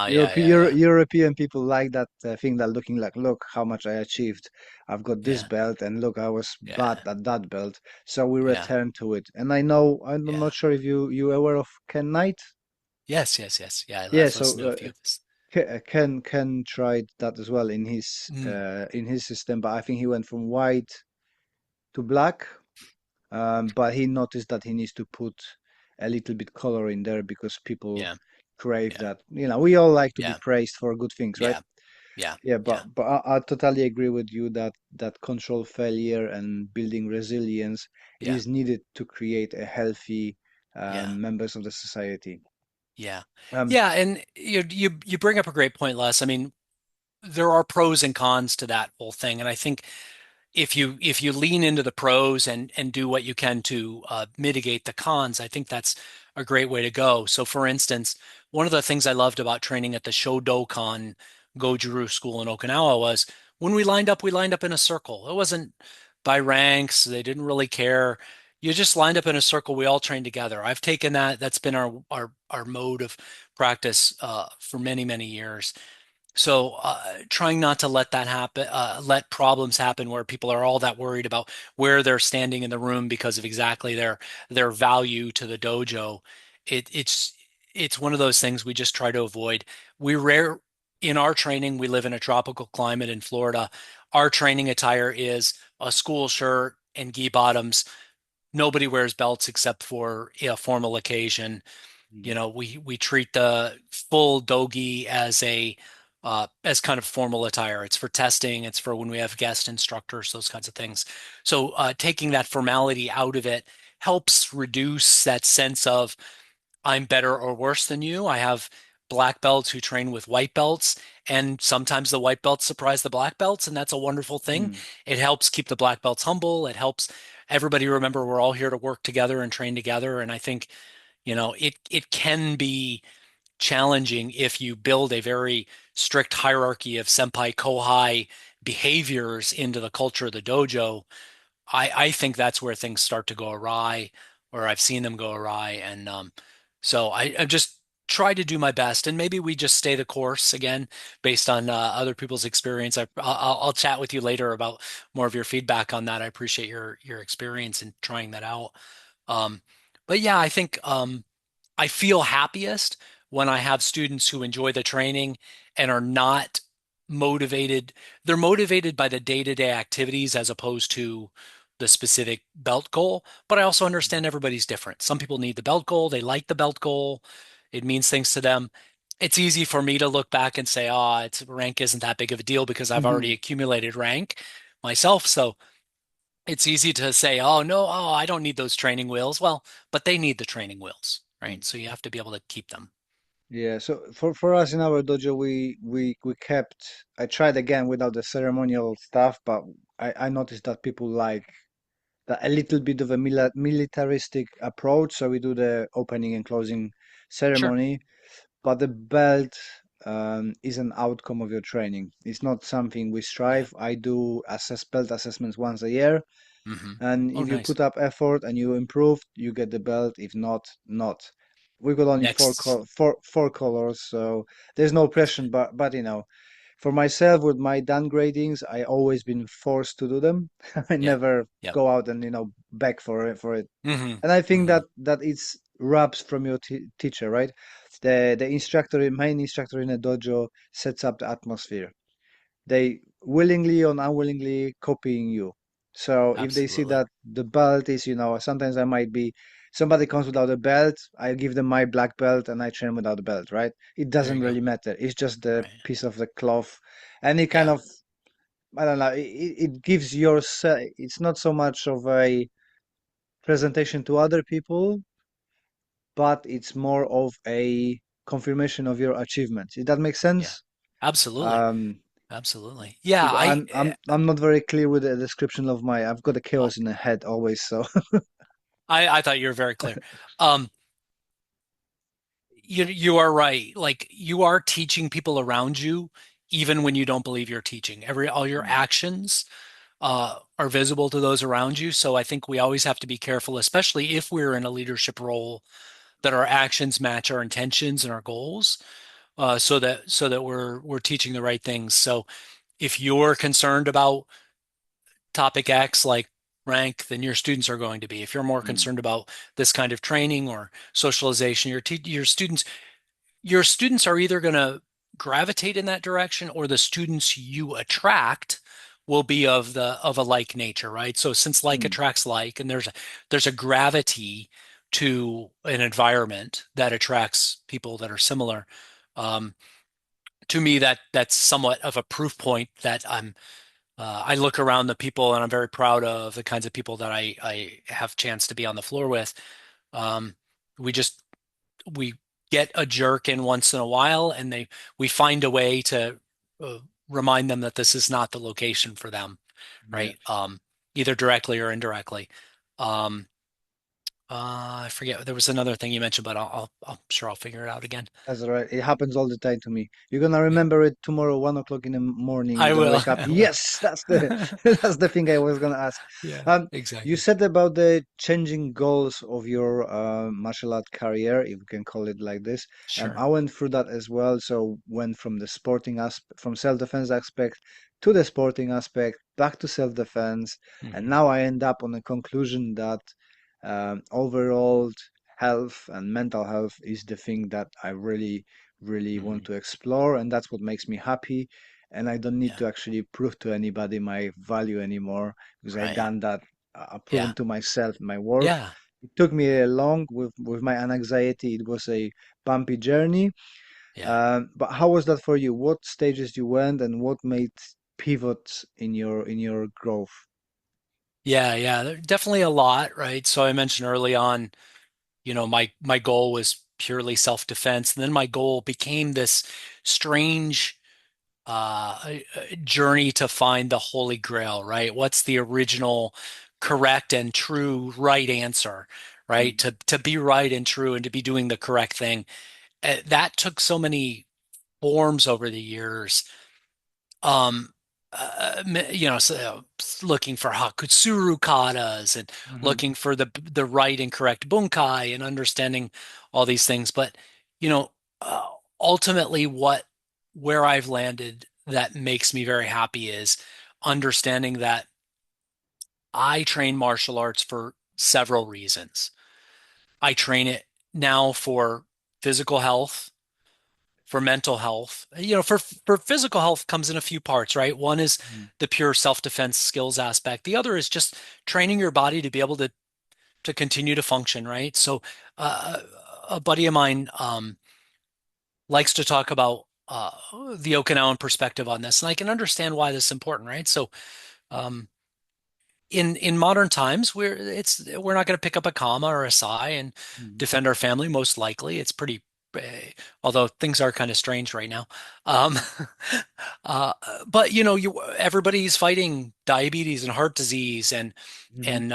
Yeah, yeah, yeah, European people like that thing that looking like, look how much I achieved. I've got this yeah, belt, and look, I was bad yeah, at that belt. So we yeah, return to it. And I know, I'm yeah. not sure if you aware of Ken Knight. Yes, yes, yes. Yeah, Yeah, I've so listened to a few of this. Ken tried that as well Mm, in his system, but I think he went from white to black. But he noticed that he needs to put a little bit color in there because people yeah, crave yeah, that. We all like to be yeah, praised for good things, right? yeah, yeah, Yeah, yeah, but I totally agree with you that control failure and building resilience yeah, is needed to create a healthy yeah, members of the society. yeah. Um, Yeah, and you bring up a great point, Les. I mean, there are pros and cons to that whole thing, and I think if you lean into the pros and do what you can to mitigate the cons, I think that's a great way to go. So, for instance, one of the things I loved about training at the Shodokan Goju-Ryu school in Okinawa was when we lined up in a circle. It wasn't by ranks. They didn't really care. You just lined up in a circle. We all trained together. I've taken that. That's been our mode of practice for many, many years. So, trying not to let that happen, let problems happen where people are all that worried about where they're standing in the room because of exactly their value to the dojo. It's one of those things we just try to avoid. We rare in our training, we live in a tropical climate in Florida. Our training attire is a school shirt and gi bottoms. Nobody wears belts except for a formal occasion. Mm. We treat the full dogi as a as kind of formal attire. It's for testing, it's for when we have guest instructors, those kinds of things. So taking that formality out of it helps reduce that sense of I'm better or worse than you. I have black belts who train with white belts, and sometimes the white belts surprise the black belts, and that's a wonderful thing. mm, It helps keep the black belts humble. It helps everybody remember we're all here to work together and train together. And I think it can be challenging if you build a very strict hierarchy of senpai kohai behaviors into the culture of the dojo. I think that's where things start to go awry, or I've seen them go awry. And so I just try to do my best, and maybe we just stay the course again based on other people's experience. I'll chat with you later about more of your feedback on that. I appreciate your experience in trying that out. Um, but yeah, I think I feel happiest when I have students who enjoy the training and are not motivated. They're motivated by the day-to-day activities as opposed to the specific belt goal. But I also mm, understand everybody's different. Some people need the belt goal, they like the belt goal, it means things to them. It's easy for me to look back and say, oh, it's rank isn't that big of a deal because I've already mhm, accumulated rank myself. So it's easy to say, oh, no, oh, I don't need those training wheels. Well, but they need the training wheels, mm. right? So you have to be able to keep them. Yeah, so for us in our dojo, we kept. I tried again without the ceremonial stuff, but I noticed that people like that a little bit of a militaristic approach. So we do the opening and closing Sure. ceremony, but the belt is an outcome of your training. It's not something we Yeah. strive. I do belt assessments once a year. Hmm. And Oh, if you nice. put up effort and you improve, you get the belt. If not, not. We got only Next. four colors, so there's no pressure. But for myself with my downgradings, I always been forced to do them. I Yeah. never Yep. go out and beg for it. Hmm. And I think Hmm. that it's rubs from your teacher, right? The instructor, main instructor in a dojo sets up the atmosphere. They willingly or unwillingly copying you. So if they see Absolutely. that the belt is, sometimes I might be somebody comes without a belt, I give them my black belt and I train without a belt, right? It There doesn't you go. really matter. It's just the Right. piece of the cloth. Any kind Yeah. of I don't know. It gives your it's not so much of a presentation to other people, but it's more of a confirmation of your achievements. Did that make Yeah. sense? Absolutely. Um, Absolutely. Yeah. because I'm not very clear with the description of my. I've got a Oh, chaos in the head always. So I thought you were very clear. Um, you are right. Like you are teaching people around you, even when you don't believe you're teaching. All your Mm, actions are visible to those around you. So I think we always have to be careful, especially if we're in a leadership role, that our actions match our intentions and our goals, so that we're teaching the right things. So if you're concerned about topic X, like rank, then your students are going to be. If you're more mm, concerned about this kind of training or socialization, your students are either going to gravitate in that direction, or the students you attract will be of a like nature, right? So since like mm, attracts like, and there's a gravity to an environment that attracts people that are similar. Um, to me, that's somewhat of a proof point that I look around the people and I'm very proud of the kinds of people that I have chance to be on the floor with. Um, we just we get a jerk in once in a while, and we find a way to uh, remind them that this is not the location for them, yeah. right? Either directly or indirectly. Um, I forget. There was another thing you mentioned, but I'm sure I'll figure it out again. That's all right. It happens all the time to me. You're gonna Yeah, remember it tomorrow, 1 o'clock in the morning. You're I gonna will. wake up. I Yes, that's the will. that's the thing I was gonna ask. Yeah, You exactly. said about the changing goals of your martial art career, if we can call it like this. Sure. I went through that as well. So went from the sporting aspect, from self-defense aspect to the sporting aspect, back to self-defense, and Hmm. now I end up on a conclusion that overall health and mental health is the thing that I really, really want Hmm. to explore, and that's what makes me happy. And I don't need Yeah. to actually prove to anybody my value anymore because I Right. done that. I've proven Yeah. to myself my worth. Yeah. It took me a long with my anxiety. It was a bumpy journey. Yeah. But how was that for you? What stages you went and what made pivots in your growth? Yeah. Yeah. Definitely a lot, right? So I mentioned early on, my goal was purely self-defense, and then my goal became this strange journey to find the Holy Grail, right? What's the original correct and true right answer, right? Mm, To be right and true and to be doing the correct thing. That took so many forms over the years. um so, looking for hakutsuru katas and mhm, looking for the right and correct bunkai and understanding all these things, but you know uh, ultimately where I've landed that makes me very happy is understanding that I train martial arts for several reasons. I train it now for physical health, for mental health. For physical health comes in a few parts, right? One is mm, the pure self-defense skills aspect. The other is just training your body to be able to continue to function, right? So, uh, a buddy of mine likes to talk about the Okinawan perspective on this, and I can understand why this is important, right? So, um, in modern times, we're not going to pick up a comma or a sigh and mm, defend our family. Most likely, it's pretty. Although things are kind of strange right now, um, uh, but everybody's fighting diabetes and heart disease and mhm, and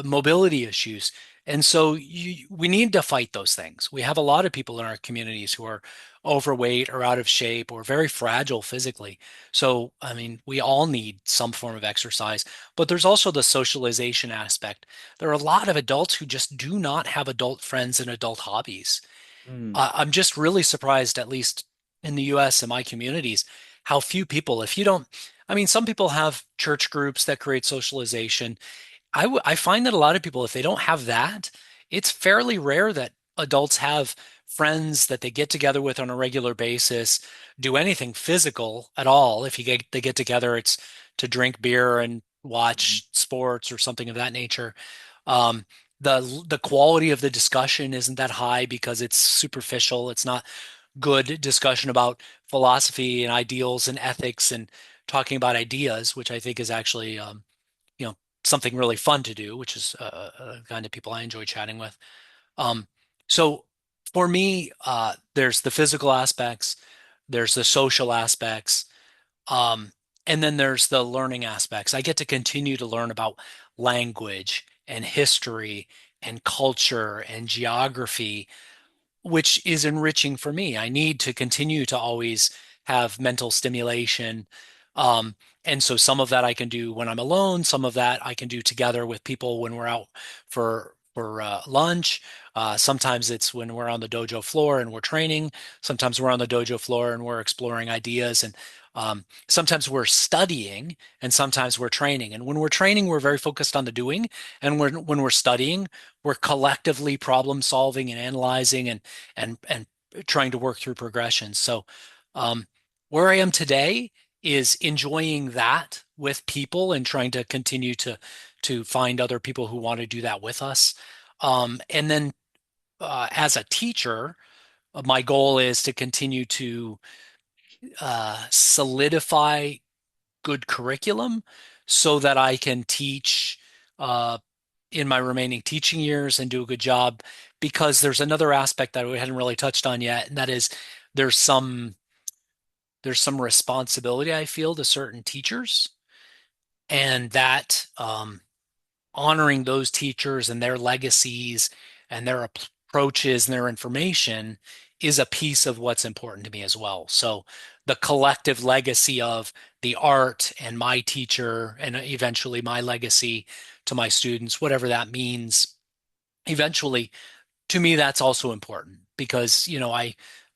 mobility issues. And so we need to fight those things. We have a lot of people in our communities who are overweight or out of shape or very fragile physically. So, I mean, we all need some form of exercise, but there's also the socialization aspect. There are a lot of adults who just do not have adult friends and adult hobbies. Mm, I'm just really surprised, at least in the US and my communities, how few people, if you don't, I mean, some people have church groups that create socialization. I find that a lot of people, if they don't have that, it's fairly rare that adults have friends that they get together with on a regular basis, do anything physical at all. If they get together, it's to drink beer and mhm, watch sports or something of that nature. Um, the quality of the discussion isn't that high because it's superficial. It's not good discussion about philosophy and ideals and ethics and talking about ideas, which I think is actually you know, something really fun to do, which is the kind of people I enjoy chatting with. Um, so for me, there's the physical aspects, there's the social aspects, um, and then there's the learning aspects. I get to continue to learn about language and history and culture and geography, which is enriching for me. I need to continue to always have mental stimulation. Um, and so some of that I can do when I'm alone, some of that I can do together with people when we're out for lunch. Sometimes it's when we're on the dojo floor and we're training. Sometimes we're on the dojo floor and we're exploring ideas. And sometimes we're studying and sometimes we're training. And when we're training, we're very focused on the doing. And when we're studying, we're collectively problem solving and analyzing and trying to work through progressions. So um, where I am today is enjoying that with people and trying to continue to find other people who want to do that with us. And then as a teacher, my goal is to continue to solidify good curriculum so that I can teach uh, in my remaining teaching years and do a good job. Because there's another aspect that we hadn't really touched on yet, and that is there's some there's some responsibility I feel to certain teachers, and that honoring those teachers and their legacies and their approaches and their information is a piece of what's important to me as well. So the collective legacy of the art and my teacher and eventually my legacy to my students, whatever that means, eventually to me that's also important because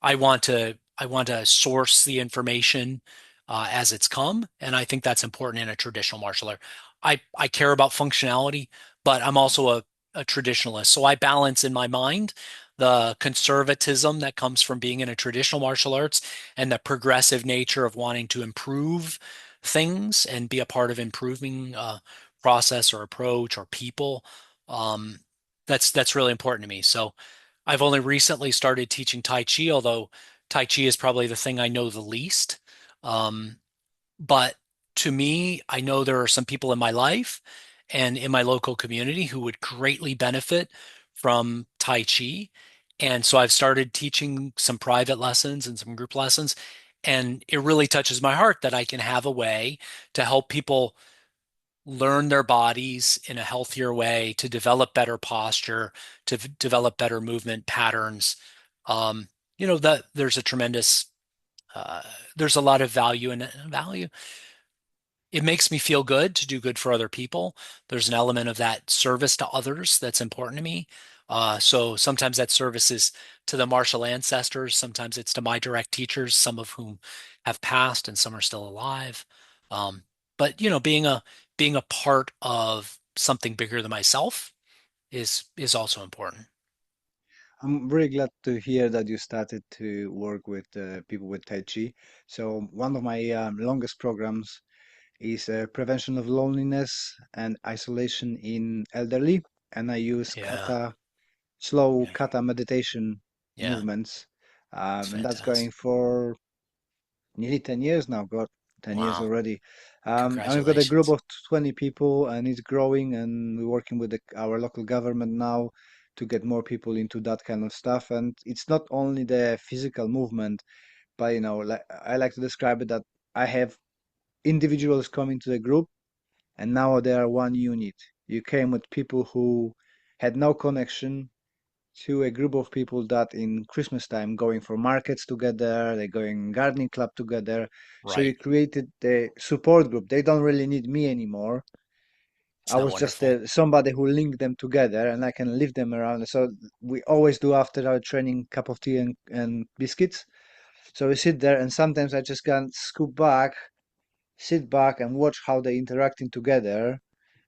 I want to source the information as it's come, and I think that's important in a traditional martial art. I care about functionality, but I'm also a traditionalist, so I balance in my mind the conservatism that comes from being in a traditional martial arts and the progressive nature of wanting to improve things and be a part of improving process or approach or people. Um, that's really important to me. So I've only recently started teaching Tai Chi, although Tai Chi is probably the thing I know the least. Um, but to me, I know there are some people in my life and in my local community who would greatly benefit from Tai Chi. And so I've started teaching some private lessons and some group lessons. And it really touches my heart that I can have a way to help people learn their bodies in a healthier way, to develop better posture, to develop better movement patterns. That there's a tremendous, uh, there's a lot of value in it. Value. It makes me feel good to do good for other people. There's an element of that service to others that's important to me. So sometimes that service is to the martial ancestors. Sometimes it's to my direct teachers, some of whom have passed and some are still alive. But being a part of something bigger than myself is also important. I'm really glad to hear that you started to work with people with Tai Chi. So one of my longest programs is prevention of loneliness and isolation in elderly, and I use Yeah, slow yeah, kata meditation yeah. movements, It's and that's going fantastic. for nearly 10 years now. God, 10 years Wow. already. And we've got a group Congratulations. of 20 people, and it's growing, and we're working with our local government now to get more people into that kind of stuff. And it's not only the physical movement, but like I like to describe it that I have individuals coming to the group, and now they are one unit. You came with people who had no connection to a group of people that in Christmas time going for markets together, they're going gardening club together. So you Right. created the support group. They don't really need me anymore. I Isn't that was just wonderful? somebody who linked them together and I can lift them around. So we always do after our training cup of tea and biscuits. So we sit there and sometimes I just can scoop back, sit back and watch how they're interacting together.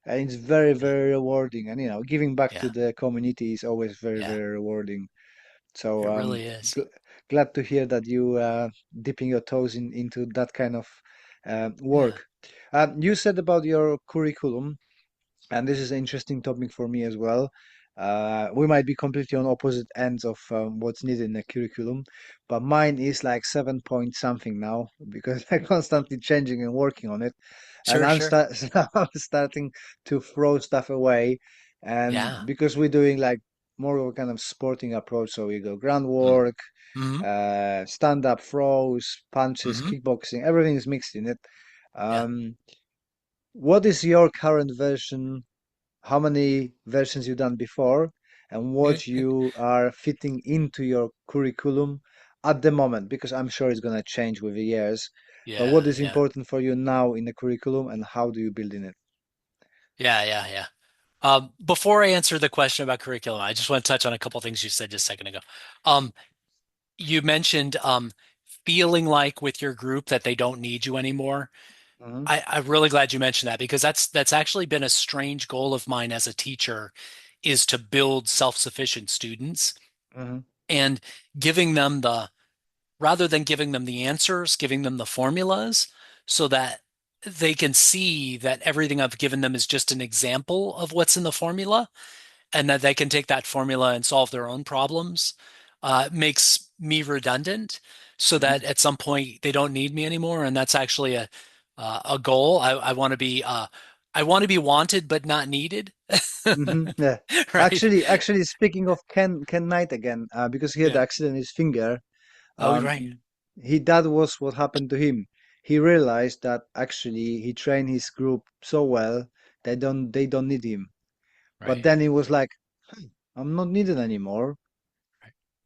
And it's very, Yeah. very rewarding. And, giving back to Yeah. the community is always very, Yeah. very rewarding. So It really is. gl glad to hear that you dipping your toes into that kind of Yeah. work. You said about your curriculum. And this is an interesting topic for me as well. We might be completely on opposite ends of what's needed in the curriculum, but mine is like 7 point something now because I'm constantly changing and working on it. And Sure, sure. I'm starting to throw stuff away. And Yeah. because we're doing like more of a kind of sporting approach, so we go Mm. groundwork, Mm-hmm. stand-up throws, punches, Mm-hmm. kickboxing, everything is mixed in it. Yeah. Um, what is your current version? How many versions you've done before and what you are fitting into your curriculum at the moment, because I'm sure it's going to change with the years. But what Yeah. is Yeah. important for you now in the curriculum and how do you build in it? Yeah. Yeah. Yeah. Before I answer the question about curriculum, I just want to touch on a couple things you said just a second ago. Um, you mentioned feeling like with your group that they don't need you anymore. Hmm. I'm really glad you mentioned that because that's actually been a strange goal of mine as a teacher is to build self-sufficient students Hmm. and giving them the rather than giving them the answers, giving them the formulas so that they can see that everything I've given them is just an example of what's in the formula and that they can take that formula and solve their own problems, makes me redundant so Hmm. that at some point they don't need me anymore. And that's actually a goal. I want to be I want to be wanted but not needed. Hmm. Yeah. Right? Actually, speaking of Ken Knight again, because he had the Yeah. accident in his finger, Oh, right. um, that was what happened to him. He realized that actually he trained his group so well they don't need him. But Right. then he was like, "Hey, I'm not needed anymore.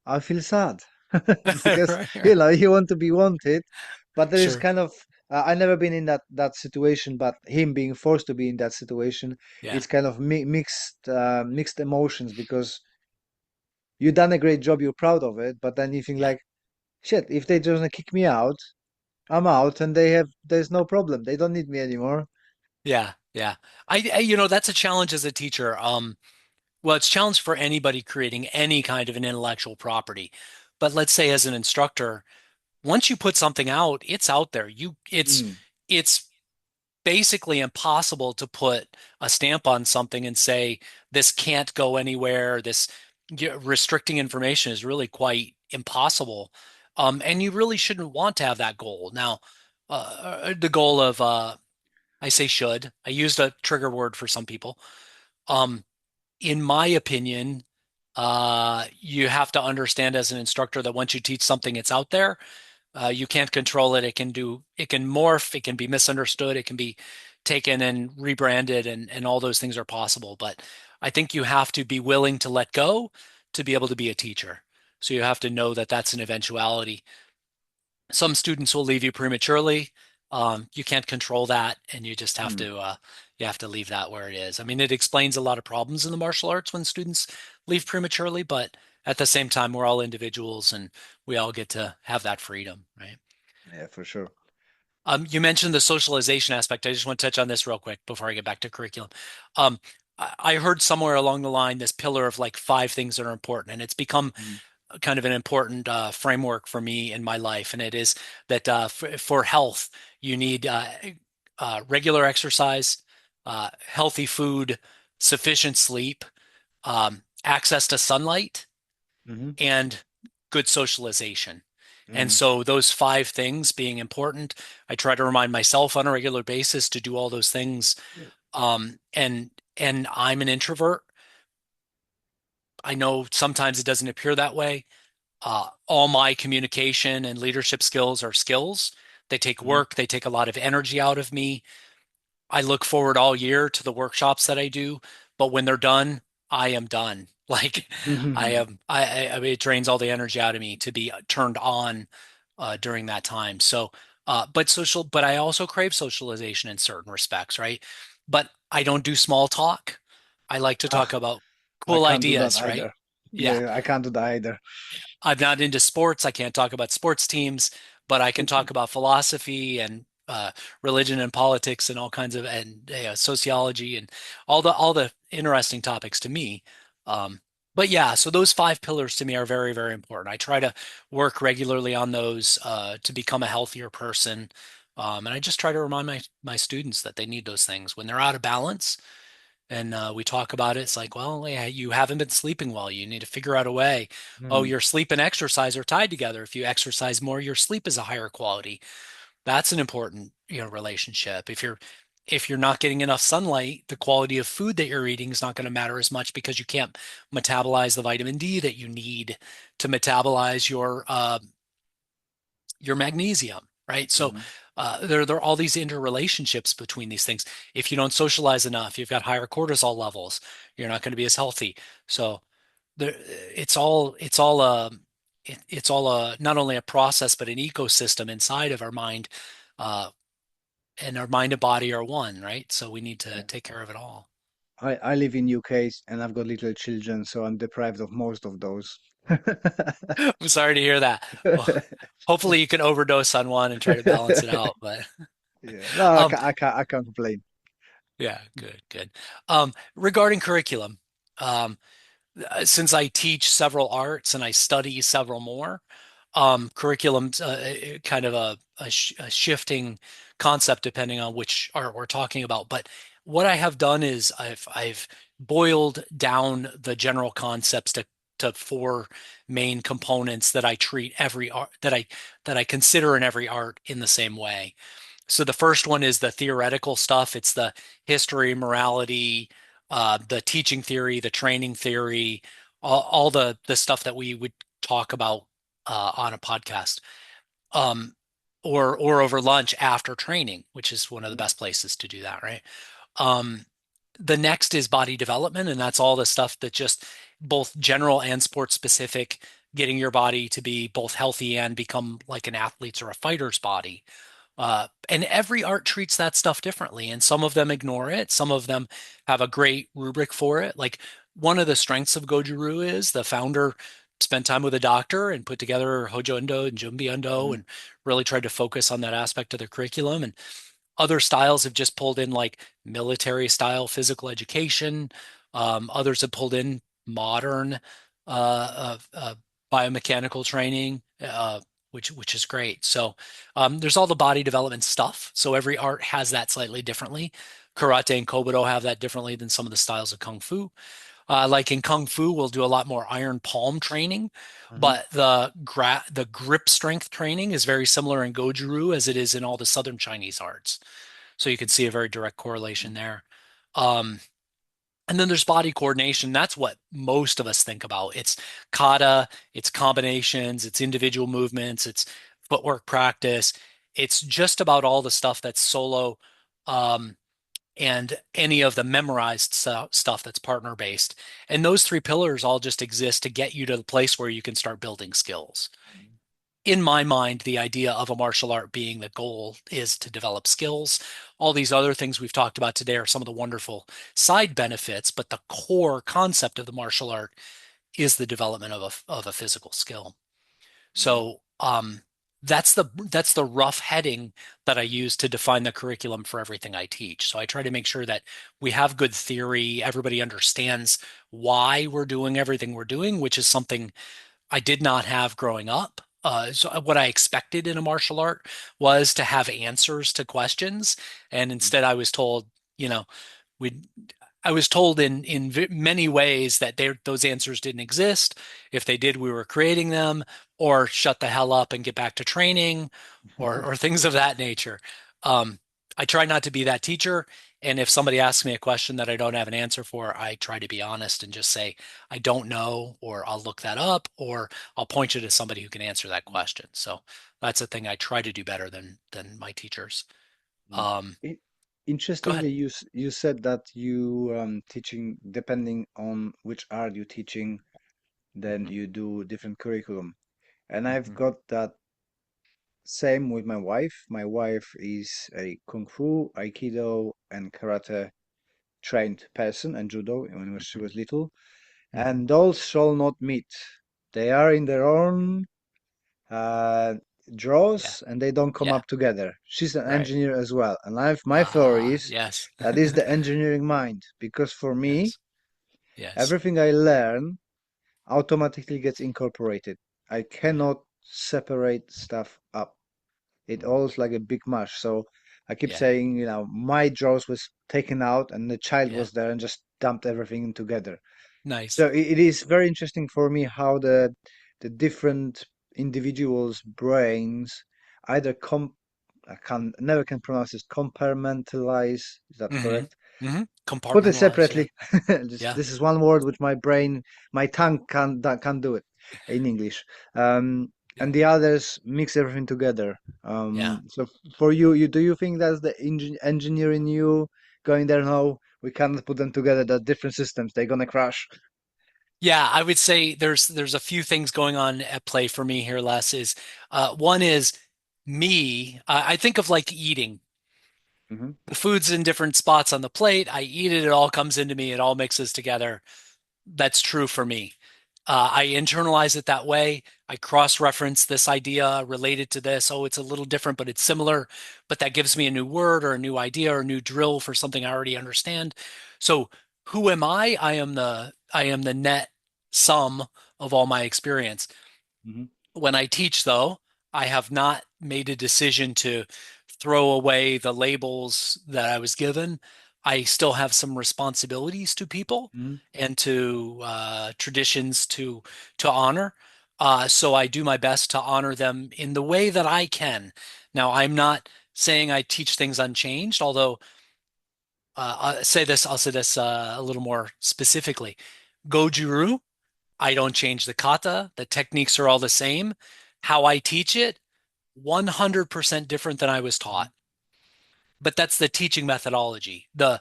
I feel sad Right. because Right. Right. you want to be wanted, but there is Sure. kind of I never been in that situation, but him being forced to be in that situation, Yeah. it's kind of mixed emotions because you done a great job, you're proud of it, but then you think Yeah. like, shit, if they just wanna kick me out, I'm out, and there's no problem. They don't need me anymore. Yeah. Yeah. That's a challenge as a teacher. Well, it's a challenge for anybody creating any kind of an intellectual property. But let's say as an instructor, once you put something out, it's out there. Mm, It's basically impossible to put a stamp on something and say this can't go anywhere. Restricting information is really quite impossible. And you really shouldn't want to have that goal. Now, the goal of I say should. I used a trigger word for some people. Um, in my opinion, you have to understand as an instructor that once you teach something, it's out there. You can't control it. It can morph, it can be misunderstood, it can be taken and rebranded, and all those things are possible. But I think you have to be willing to let go to be able to be a teacher. So you have to know that that's an eventuality. Some students will leave you prematurely. You can't control that, and mm. you have to leave that where it is. I mean, it explains a lot of problems in the martial arts when students leave prematurely, but at the same time, we're all individuals and we all get to have that freedom, right? Yeah, for sure. You mentioned the socialization aspect. I just want to touch on this real quick before I get back to curriculum. Um, I heard somewhere along the line this pillar of like five things that are important, and it's become Mm, kind of an important framework for me in my life. And it is that for health, you need regular exercise, healthy food, sufficient sleep, access to sunlight, hmm. and good socialization. And Mm. so those five things being important, I try to remind myself on a regular basis to do all those things. And I'm an introvert. I know sometimes it doesn't appear that way. All my communication and leadership skills are skills. They take Hmm. work, they take a lot of energy out of me. I look forward all year to the workshops that I do, but when they're done, I am done. Like I am, I mean, it drains all the energy out of me to be turned on during that time. So, but I also crave socialization in certain respects, right? But I don't do small talk. I like to talk Ah, about I cool can't do that ideas, right? either. Yeah. Yeah, I can't do that either. I'm not into sports. I can't talk about sports teams, but I can talk about philosophy and religion and politics and all kinds of and sociology and all the interesting topics to me. But yeah, so those five pillars to me are very, very important. I try to work regularly on those to become a healthier person. And I just try to remind my students that they need those things when they're out of balance. And we talk about it. It's like, well, yeah, you haven't been sleeping well. You need to figure out a way. Oh, Hmm. your sleep and exercise are tied together. If you exercise more, your sleep is a higher quality. That's an important, relationship. If you're not getting enough sunlight, the quality of food that you're eating is not going to matter as much because you can't metabolize the vitamin D that you need to metabolize your magnesium, right? So Hmm. there are all these interrelationships between these things. If you don't socialize enough, you've got higher cortisol levels. You're not going to be as healthy. So there, it's all not only a process but an ecosystem inside of our mind, uh, and our mind and body are one, right? So we need to Yeah. take care of it all. I live in UK and I've got little children, so I'm deprived of most of those. I'm sorry to hear that. Well, hopefully you can overdose on one and try to balance it out. But Yeah, no, um, I can't complain. yeah, good, good. Regarding curriculum, um, since I teach several arts and I study several more, curriculum's kind of a shifting concept depending on which art we're talking about. But what I have done is I've boiled down the general concepts to four main components that I treat every art that I consider in every art in the same way. So the first one is the theoretical stuff. It's the history, morality, the teaching theory, the training theory, all the stuff that we would talk about on a podcast, um, or over lunch after training, which is one of the best places to do that, right? Um, the next is body development, and that's all the stuff that just both general and sport specific, getting your body to be both healthy and become like an athlete's or a fighter's body. And every art treats that stuff differently, and some of them ignore it. Some of them have a great rubric for it. Like one of the strengths of Goju-Ryu is the founder spent time with a doctor and put together Hojo Endo and Jumbi Endo Mhm. and really tried to focus on that aspect of the curriculum. And other styles have just pulled in like military style physical education. Others have pulled in modern biomechanical training, which is great. So there's all the body development stuff. So every art has that slightly differently. Karate and Kobudo have that differently than some of the styles of Kung Fu. Like in Kung Fu, we'll do a lot more iron palm training, Mhm. but the grip strength training is very similar in Goju-Ryu as it is in all the Southern Chinese arts. So you can see a very direct correlation there. Um, and then there's body coordination. That's what most of us think about. It's kata, it's combinations, it's individual movements, it's footwork practice. It's just about all the stuff that's solo, um, and any of the memorized stuff that's partner based. And those three pillars all just exist to get you to the place where you can start building skills. In my mind, the idea of a martial art being the goal is to develop skills. All these other things we've talked about today are some of the wonderful side benefits, but the core concept of the martial art is the development of a physical skill. So that's the rough heading that I use to define the curriculum for everything I teach. So I try to make sure that we have good theory, everybody understands why we're doing everything we're doing, which is something I did not have growing up. So what I expected in a martial art was to have answers to questions, and instead I was told, you know, we I was told in many ways that those answers didn't exist. If they did, we were creating them, or shut the hell up and get back to training, or things of that nature. Um, I try not to be that teacher, and if somebody asks me a question that I don't have an answer for, I try to be honest and just say I don't know, or I'll look that up, or I'll point you to somebody who can answer that question. So that's a thing I try to do better than my teachers. Mm. Um, In, Go ahead. Interestingly, you said that you teaching depending on which art you're teaching, then you do different curriculum. And I've Hmm. got that same with my wife. My wife is a kung fu, aikido, and karate trained person, and judo when she Hmm. was little. Hmm. And those shall not meet. They are in their own uh, Yeah. draws, and they don't come Yeah. up together. She's an Right. engineer as well, and I've my theory Ah, is yes. that is the engineering mind, because for me, Yes. Yes. everything I learn automatically gets incorporated. I Yeah. cannot separate stuff up. It Hmm. always like a big mush. So I keep Yeah. saying, my drawers was taken out and the child Yeah. was there and just dumped everything in together. Nice. So it is very interesting for me how the different individuals' brains either I can never can pronounce this, compartmentalize, is that Hmm. correct? Hmm. Put it Compartmentalize. Yeah. separately. Yeah. This is one word which my brain, my tongue can't do it in English. And Yeah. the others mix everything together. Yeah. So for you, do you think that's the engineer in you going there? No, we cannot put them together. They're different systems. They're gonna crash. Yeah, I would say there's a few things going on at play for me here, Les, is one is me. I think of like eating. Hmm. The food's in different spots on the plate. I eat it, it all comes into me, it all mixes together. That's true for me. I internalize it that way. I cross-reference this idea related to this. Oh, it's a little different, but it's similar. But that gives me a new word or a new idea or a new drill for something I already understand. So who am I? I am the net sum of all my experience. Hmm. When I teach, though, I have not made a decision to throw away the labels that I was given. I still have some responsibilities to people Hmm. and to traditions to honor. So I do my best to honor them in the way that I can. Now, I'm not saying I teach things unchanged, although I'll say this a little more specifically. Goju-Ryu, I don't change the kata. The techniques are all the same. How I teach it, 100% different than I was taught. But that's the teaching methodology. The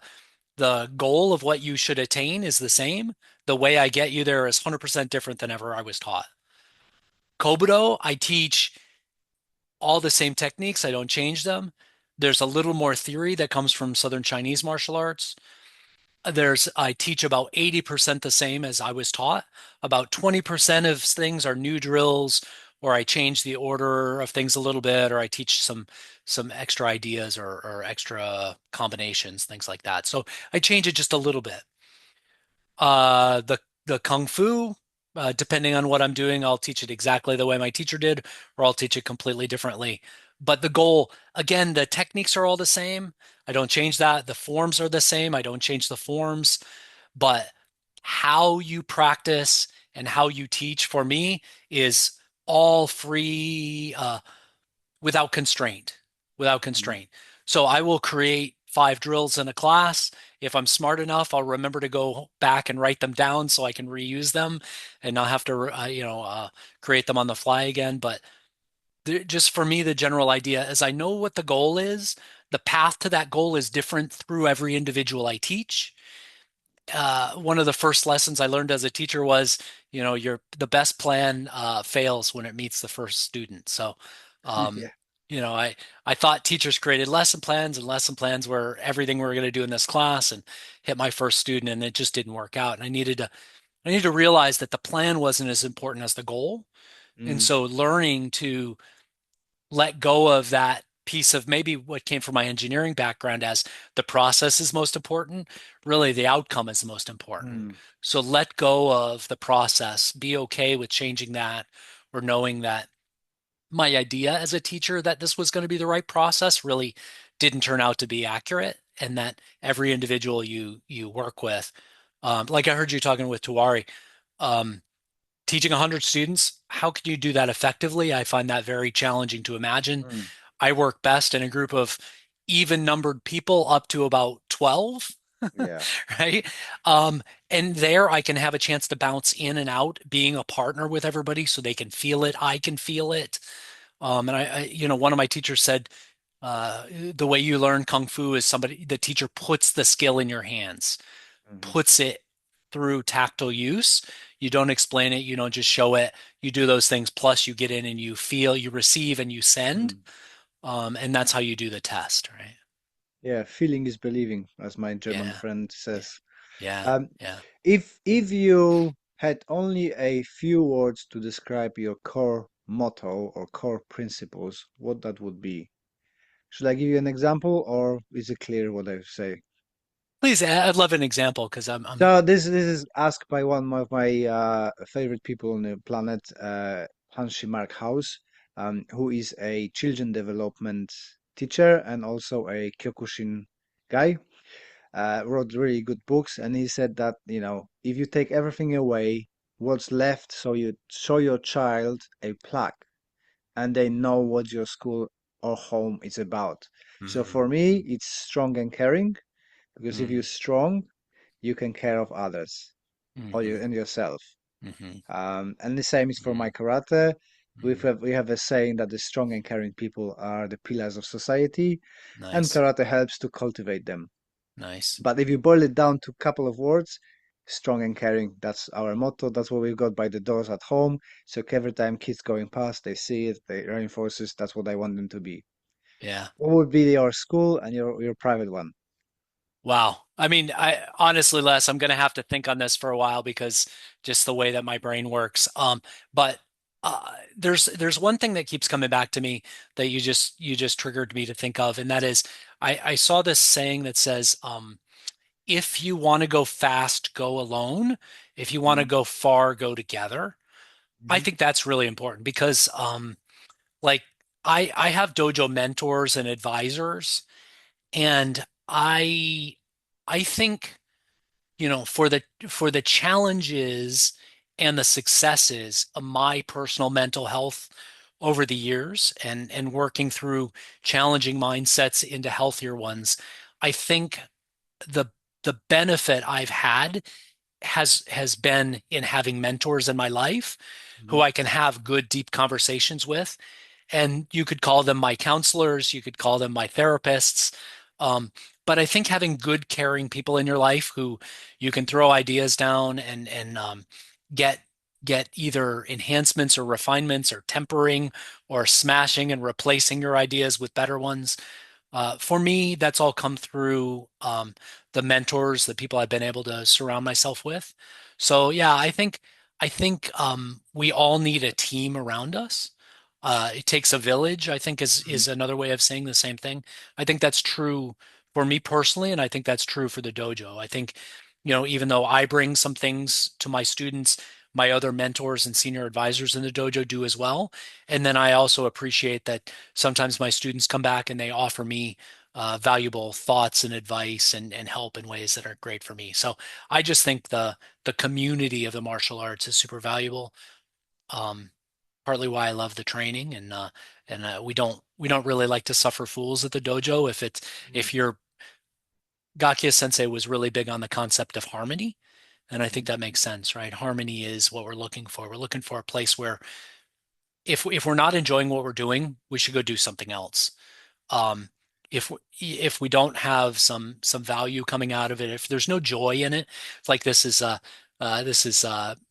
goal of what you should attain is the same. The way I get you there is 100% different than ever I was taught. Kobudo, I teach all the same techniques. I don't change them. There's a little more theory that comes from Southern Chinese martial arts. I teach about 80% the same as I was taught. About 20% of things are new drills, or I change the order of things a little bit, or I teach some extra ideas or extra combinations, things like that. So I change it just a little bit. The Kung Fu, depending on what I'm doing, I'll teach it exactly the way my teacher did, or I'll teach it completely differently. But the goal, again, the techniques are all the same. I don't change that. The forms are the same. I don't change the forms. But how you practice and how you teach for me is all free, without constraint, without Hmm. constraint. So I will create 5 drills in a class. If I'm smart enough, I'll remember to go back and write them down so I can reuse them and not have to, create them on the fly again. But just for me, the general idea is I know what the goal is. The path to that goal is different through every individual I teach. One of the first lessons I learned as a teacher was, the best plan fails when it meets the first student. So, um, Yeah. I thought teachers created lesson plans, and lesson plans were everything we were going to do in this class, and hit my first student, and it just didn't work out. And I needed to realize that the plan wasn't as important as the goal. And Mm. so, learning to let go of that piece of maybe what came from my engineering background as the process is most important, really the outcome is the most important. Mm. So let go of the process, be okay with changing that or knowing that my idea as a teacher that this was going to be the right process really didn't turn out to be accurate, and that every individual you work with, like I heard you talking with Tuwari, um, teaching 100 students, how can you do that effectively? I find that very challenging to imagine. Mm. I work best in a group of even numbered people up to about 12, Yeah. right? Um, and there I can have a chance to bounce in and out, being a partner with everybody so they can feel it. I can feel it. And one of my teachers said, The way you learn Kung Fu is the teacher puts the skill in your hands, Hmm. puts it through tactile use. You don't explain it, you don't just show it. You do those things, plus you get in and you feel, you receive and you send. Hmm. And that's how you do the test, right? Yeah, feeling is believing, as my German Yeah, friend yeah, says. yeah. Um, Yeah. if you had only a few words to describe your core motto or core principles, what that would be? Should I give you an example, or is it clear what I say? Please, I'd love an example because I'm So this is asked by one of my favorite people on the planet, Hanshi Mark House, who is a children development teacher and also a Kyokushin guy. Wrote really good books, and he said that, you know, if you take everything away, what's left, so you show your child a plaque, and they know what your school or home is about. So mm, for me, it's strong and caring, because if you're mm, strong, you can care of others or you mm, and yourself. mm, And the same is for mm, my karate. mm. We have a saying that the strong and caring people are the pillars of society, and Nice, karate helps to cultivate them. nice. But if you boil it down to a couple of words, strong and caring, that's our motto. That's what we've got by the doors at home. So every time kids going past, they see it, they reinforces that's what I want them to be. Yeah. What would be your school and your private one? Wow. I mean, I honestly, Les, I'm gonna have to think on this for a while because just the way that my brain works. But there's one thing that keeps coming back to me that you just triggered me to think of, and that is I saw this saying that says, if you want to go fast, go alone. If you want to Mhm, go far, go together. I mhm, think that's really important because like I have dojo mentors and advisors, and I think, for the challenges and the successes of my personal mental health over the years and working through challenging mindsets into healthier ones, I think the the benefit I've had has been in having mentors in my life mhm, who I can have good, deep conversations with. And you could call them my counselors, you could call them my therapists. Um, but I think having good, caring people in your life who you can throw ideas down and get get either enhancements or refinements or tempering or smashing and replacing your ideas with better ones. For me, that's all come through the mentors, the people I've been able to surround myself with. So yeah, I think we all need a team around us. It takes a village, I think mhm, is another way of saying the same thing. I think that's true for me personally, and I think that's true for the dojo. I think, even though I bring some things to my students, my other mentors and senior advisors in the dojo do as well. And then I also appreciate that sometimes my students come back and they offer me valuable thoughts and advice and help in ways that are great for me. So I just think the community of the martial arts is super valuable. Um, Partly why I love the training and we don't really like to suffer fools at the dojo. mhm, If your Gakia Sensei was really big on the concept of harmony, and I think mhm, that makes sense, right? Harmony is what we're looking for. We're looking for a place where if we're not enjoying what we're doing, we should go do something else. Um, if we don't have some value coming out of it, if there's no joy in it, it's like this is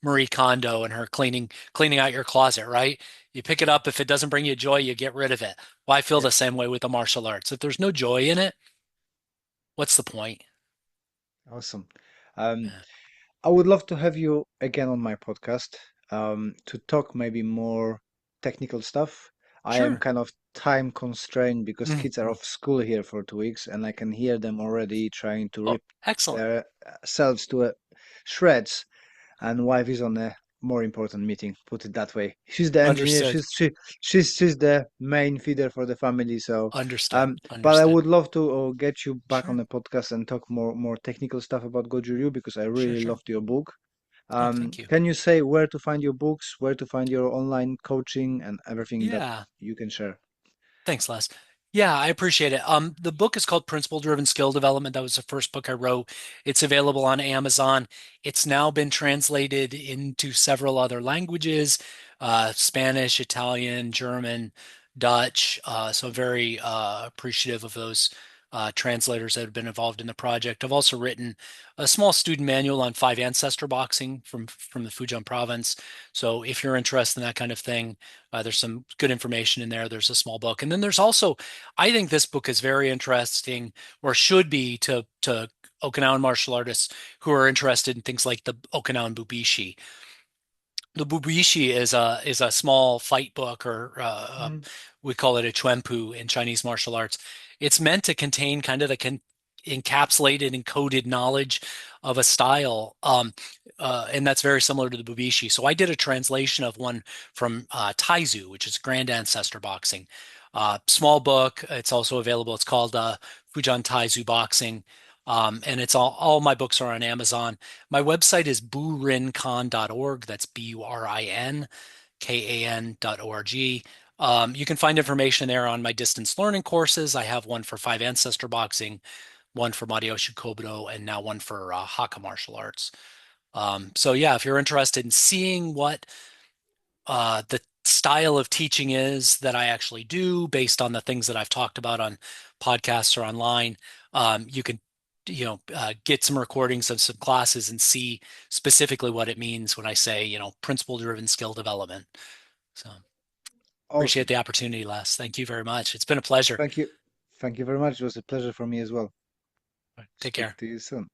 Marie Kondo and her cleaning out your closet, right? You pick it mhm. up. If it doesn't bring you joy, you get rid of it. Well, I feel Yeah, the same way with the martial arts. If there's no joy in it, what's the point? awesome. Um, Yeah. I would love to have you again on my podcast, to talk maybe more technical stuff. I am Sure. kind of time constrained because kids are Mhm. off school here for 2 weeks, and I can hear them already trying to Oh, rip excellent. their selves to shreds. And wife is on a more important meeting, put it that way. She's the engineer. Understood. She's the main feeder for the family. So, Understood. but I Understood. would love to get you back on Sure. the podcast and talk more technical stuff about Goju-Ryu, because I Sure. really Sure. loved your book. Oh, thank you. Can you say where to find your books, where to find your online coaching, and everything that Yeah. you can share? Thanks, Les. Yeah, I appreciate it. The book is called Principle Driven Skill Development. That was the first book I wrote. It's available on Amazon. It's now been translated into several other languages, Spanish, Italian, German, Dutch. So I'm very appreciative of those translators that have been involved in the project. I've also written a small student manual on five ancestor boxing from the Fujian province. So if you're interested in that kind of thing, there's some good information in there. There's a small book, and then there's also, I think this book is very interesting, or should be to Okinawan martial artists who are interested in things like the Okinawan Bubishi. The Bubishi is a small fight book, or Mm. we call it a chuanpu in Chinese martial arts. It's meant to contain kind of the encapsulated and coded knowledge of a style, and that's very similar to the Bubishi. So I did a translation of one from Taizu, which is Grand Ancestor Boxing. Small book. It's also available. It's called Fujian Taizu Boxing. And it's all my books are on Amazon. My website is burinkan.org. That's BURINKAN.org. You can find information there on my distance learning courses. I have one for five ancestor boxing, one for Marioshu Kobudo, and now one for Haka martial arts. So yeah, if you're interested in seeing what the style of teaching is that I actually do based on the things that I've talked about on podcasts or online. You can, get some recordings of some classes and see specifically what it means when I say, principle-driven skill development. So appreciate Awesome. the opportunity, Les. Thank you very much. It's been a pleasure. Thank you. Thank you very much. It was a pleasure for me as well. Take Speak care. to you soon.